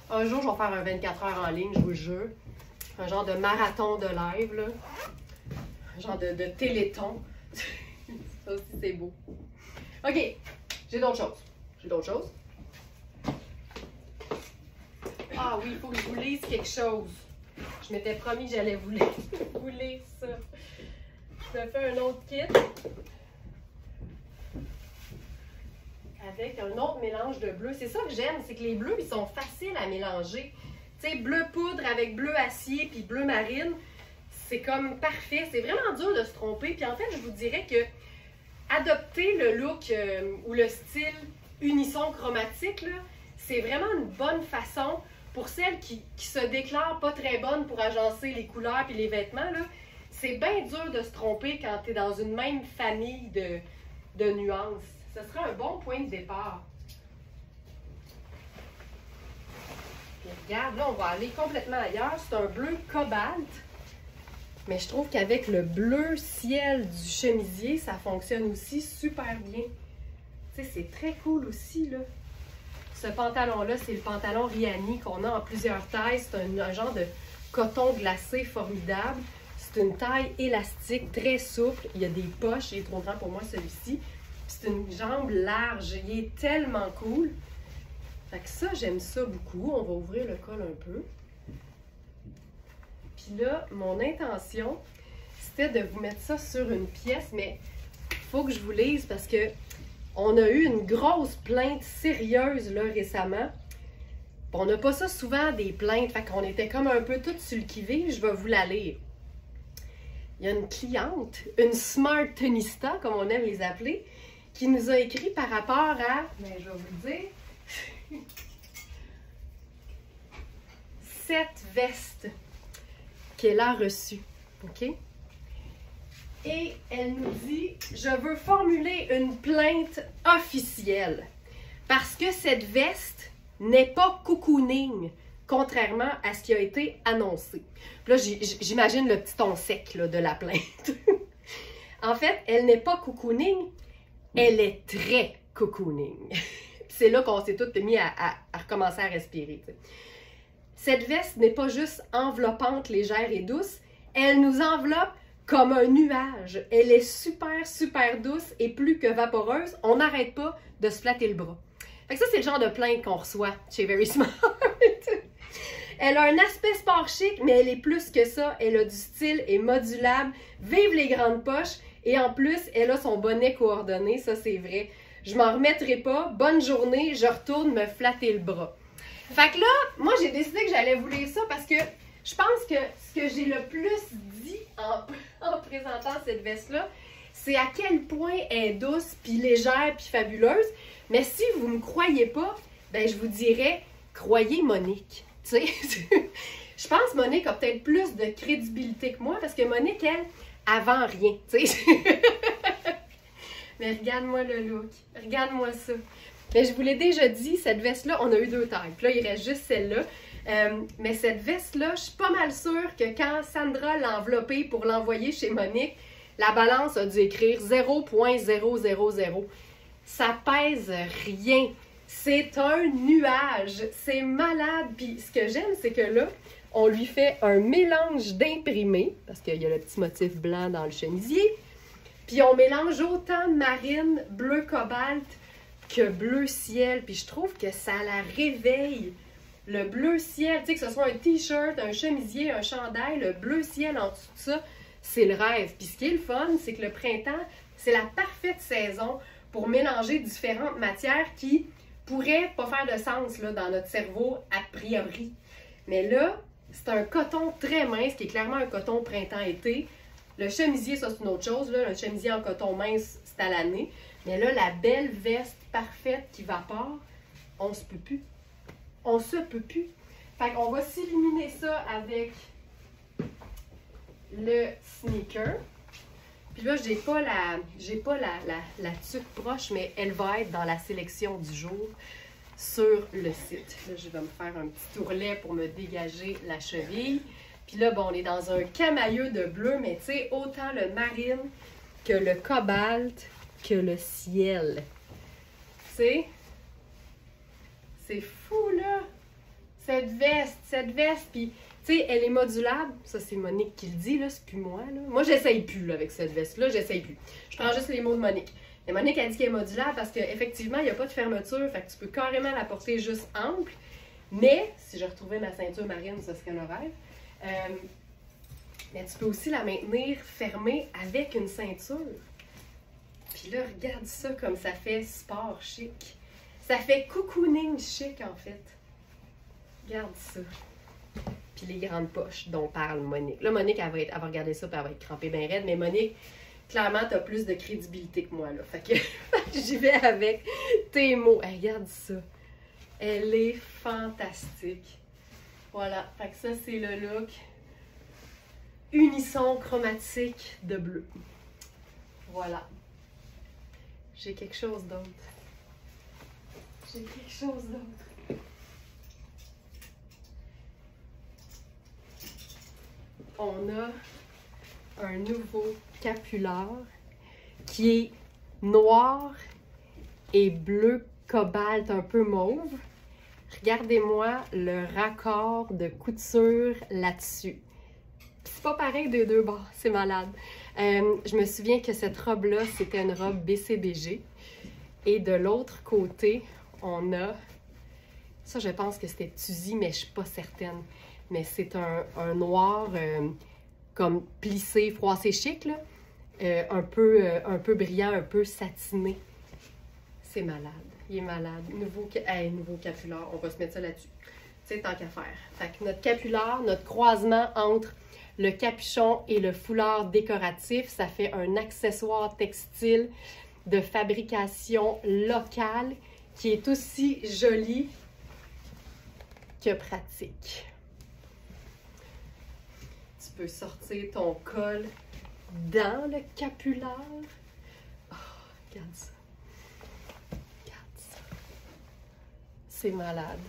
Un jour, je vais faire un 24 heures en ligne, je vous le jure. Un genre de marathon de live, là. Un genre de téléthon. Ça aussi, c'est beau. OK, j'ai d'autres choses. J'ai d'autres choses. Ah oui, il faut que je vous lise quelque chose. Je m'étais promis que j'allais vous lire ça. Je me fais un autre kit. Avec un autre mélange de bleu. C'est ça que j'aime, c'est que les bleus, ils sont faciles à mélanger. Tu sais, bleu poudre avec bleu acier puis bleu marine, c'est comme parfait. C'est vraiment dur de se tromper. Puis en fait, je vous dirais que adopter le look ou le style unisson chromatique, c'est vraiment une bonne façon pour celles qui se déclarent pas très bonnes pour agencer les couleurs et les vêtements. C'est bien dur de se tromper quand tu es dans une même famille de nuances. Ce serait un bon point de départ. Puis regarde, là, on va aller complètement ailleurs. C'est un bleu cobalt. Mais je trouve qu'avec le bleu ciel du chemisier, ça fonctionne aussi super bien. Tu sais, c'est très cool aussi, là. Ce pantalon-là, c'est le pantalon Riani qu'on a en plusieurs tailles. C'est un genre de coton glacé formidable. C'est une taille élastique, très souple. Il y a des poches. Il est trop grand pour moi, celui-ci. C'est une jambe large. Il est tellement cool. Fait que ça, j'aime ça beaucoup. On va ouvrir le col un peu. Puis là, mon intention, c'était de vous mettre ça sur une pièce, mais il faut que je vous lise parce que on a eu une grosse plainte sérieuse là récemment. On n'a pas ça souvent, des plaintes. Fait qu'on était comme un peu toutes sur le qui-vive. Je vais vous la lire. Il y a une cliente, une smart tenista, comme on aime les appeler, qui nous a écrit par rapport à, mais je vais vous le dire, cette veste qu'elle a reçue, OK? Et elle nous dit, je veux formuler une plainte officielle parce que cette veste n'est pas cocooning, contrairement à ce qui a été annoncé. Puis là, j'imagine le petit ton sec là, de la plainte. En fait, elle n'est pas cocooning, elle est très cocooning. C'est là qu'on s'est toutes mis à recommencer à respirer. T'sais. Cette veste n'est pas juste enveloppante, légère et douce, elle nous enveloppe comme un nuage. Elle est super, super douce et plus que vaporeuse. On n'arrête pas de se flatter le bras. Fait que ça, c'est le genre de plainte qu'on reçoit chez Very Smart. Elle a un aspect sport chic, mais elle est plus que ça. Elle a du style et modulable. Vive les grandes poches. Et en plus, elle a son bonnet coordonné. Ça, c'est vrai. Je m'en remettrai pas. Bonne journée. Je retourne me flatter le bras. Fait que là, moi, j'ai décidé que j'allais vous lire ça parce que je pense que ce que j'ai le plus dit en présentant cette veste-là, c'est à quel point elle est douce, puis légère, puis fabuleuse. Mais si vous ne me croyez pas, ben je vous dirais, croyez Monique. Tu sais, je pense que Monique a peut-être plus de crédibilité que moi parce que Monique, elle vend rien. Tu sais. Mais regarde-moi le look. Regarde-moi ça. Mais je vous l'ai déjà dit, cette veste-là, on a eu 2 tailles. Puis là, il reste juste celle-là. Mais cette veste-là, je suis pas mal sûre que quand Sandra l'a enveloppée pour l'envoyer chez Monique, la balance a dû écrire 0.000. Ça pèse rien. C'est un nuage. C'est malade. Puis ce que j'aime, c'est que là, on lui fait un mélange d'imprimés, parce qu'il y a le petit motif blanc dans le chemisier. Puis on mélange autant de marine, bleu cobalt, que bleu ciel. Puis je trouve que ça la réveille. Le bleu ciel, tu sais, que ce soit un t-shirt, un chemisier, un chandail, le bleu ciel en dessous de ça, c'est le rêve. Puis ce qui est le fun, c'est que le printemps, c'est la parfaite saison pour mélanger différentes matières qui pourraient pas faire de sens là, dans notre cerveau a priori. Mais là, c'est un coton très mince, qui est clairement un coton printemps-été. Le chemisier, ça c'est une autre chose. Là. Le chemisier en coton mince, c'est à l'année. Mais là, la belle veste parfaite qui vapore, on se peut plus. On se peut plus. Fait qu'on va s'illuminer ça avec le sneaker. Puis là, j'ai pas la tuque proche, mais elle va être dans la sélection du jour sur le site. Là, je vais me faire un petit tourlet pour me dégager la cheville. Puis là, bon, on est dans un camailleux de bleu, mais tu sais, autant le marine que le cobalt que le ciel. Tu sais, C'est fou, là! Cette veste, puis, tu sais, elle est modulable. Ça, c'est Monique qui le dit, là, c'est plus moi, là. Moi, j'essaye plus, là, avec cette veste-là, j'essaye plus. Je prends juste les mots de Monique. Et Monique a dit qu'elle est modulable parce qu'effectivement, il n'y a pas de fermeture, fait que tu peux carrément la porter juste ample. Mais, si je retrouvais ma ceinture marine, ça serait le rêve. Mais tu peux aussi la maintenir fermée avec une ceinture. Puis là, regarde ça comme ça fait sport chic. Ça fait cocooning chic, en fait. Regarde ça. Puis les grandes poches dont parle Monique. Là, Monique, elle va regarder ça, puis elle va être crampée bien raide. Mais Monique, clairement, t'as plus de crédibilité que moi, là. Fait que j'y vais avec tes mots. Hey, regarde ça. Elle est fantastique. Voilà. Fait que ça, c'est le look unisson chromatique de bleu. Voilà. J'ai quelque chose d'autre. J'ai quelque chose d'autre. On a un nouveau capular qui est noir et bleu cobalt un peu mauve. Regardez-moi le raccord de couture là-dessus. C'est pas pareil des deux bords, c'est malade. Je me souviens que cette robe-là, c'était une robe BCBG. Et de l'autre côté, on a... Ça, je pense que c'était Tuzi, mais je suis pas certaine. Mais c'est un noir comme plissé, froissé chic, là. Un peu brillant, un peu satiné. C'est malade. Il est malade. Nouveau capular. On va se mettre ça là-dessus. Tu sais, tant qu'à faire. Fait que notre capular, notre croisement entre le capuchon et le foulard décoratif, ça fait un accessoire textile de fabrication locale qui est aussi joli que pratique. Tu peux sortir ton col dans le capular. Oh, regarde ça. Regarde ça. C'est malade.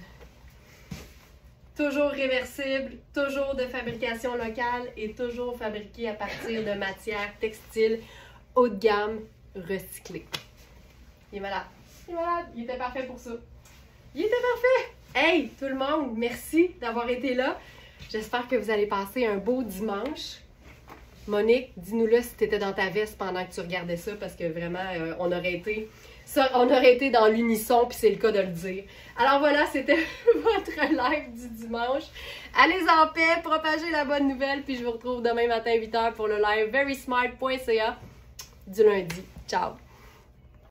Toujours réversible, toujours de fabrication locale et toujours fabriqué à partir de matières textiles haut de gamme recyclées. Il est malade. Il est malade. Il était parfait pour ça. Il était parfait! Hey, tout le monde, merci d'avoir été là. J'espère que vous allez passer un beau dimanche. Monique, dis-nous-le si tu étais dans ta veste pendant que tu regardais ça, parce que vraiment, on aurait été dans l'unisson, puis c'est le cas de le dire. Alors voilà, c'était votre live du dimanche. Allez en paix, propagez la bonne nouvelle, puis je vous retrouve demain matin à 8h pour le live verysmart.ca du lundi. Ciao!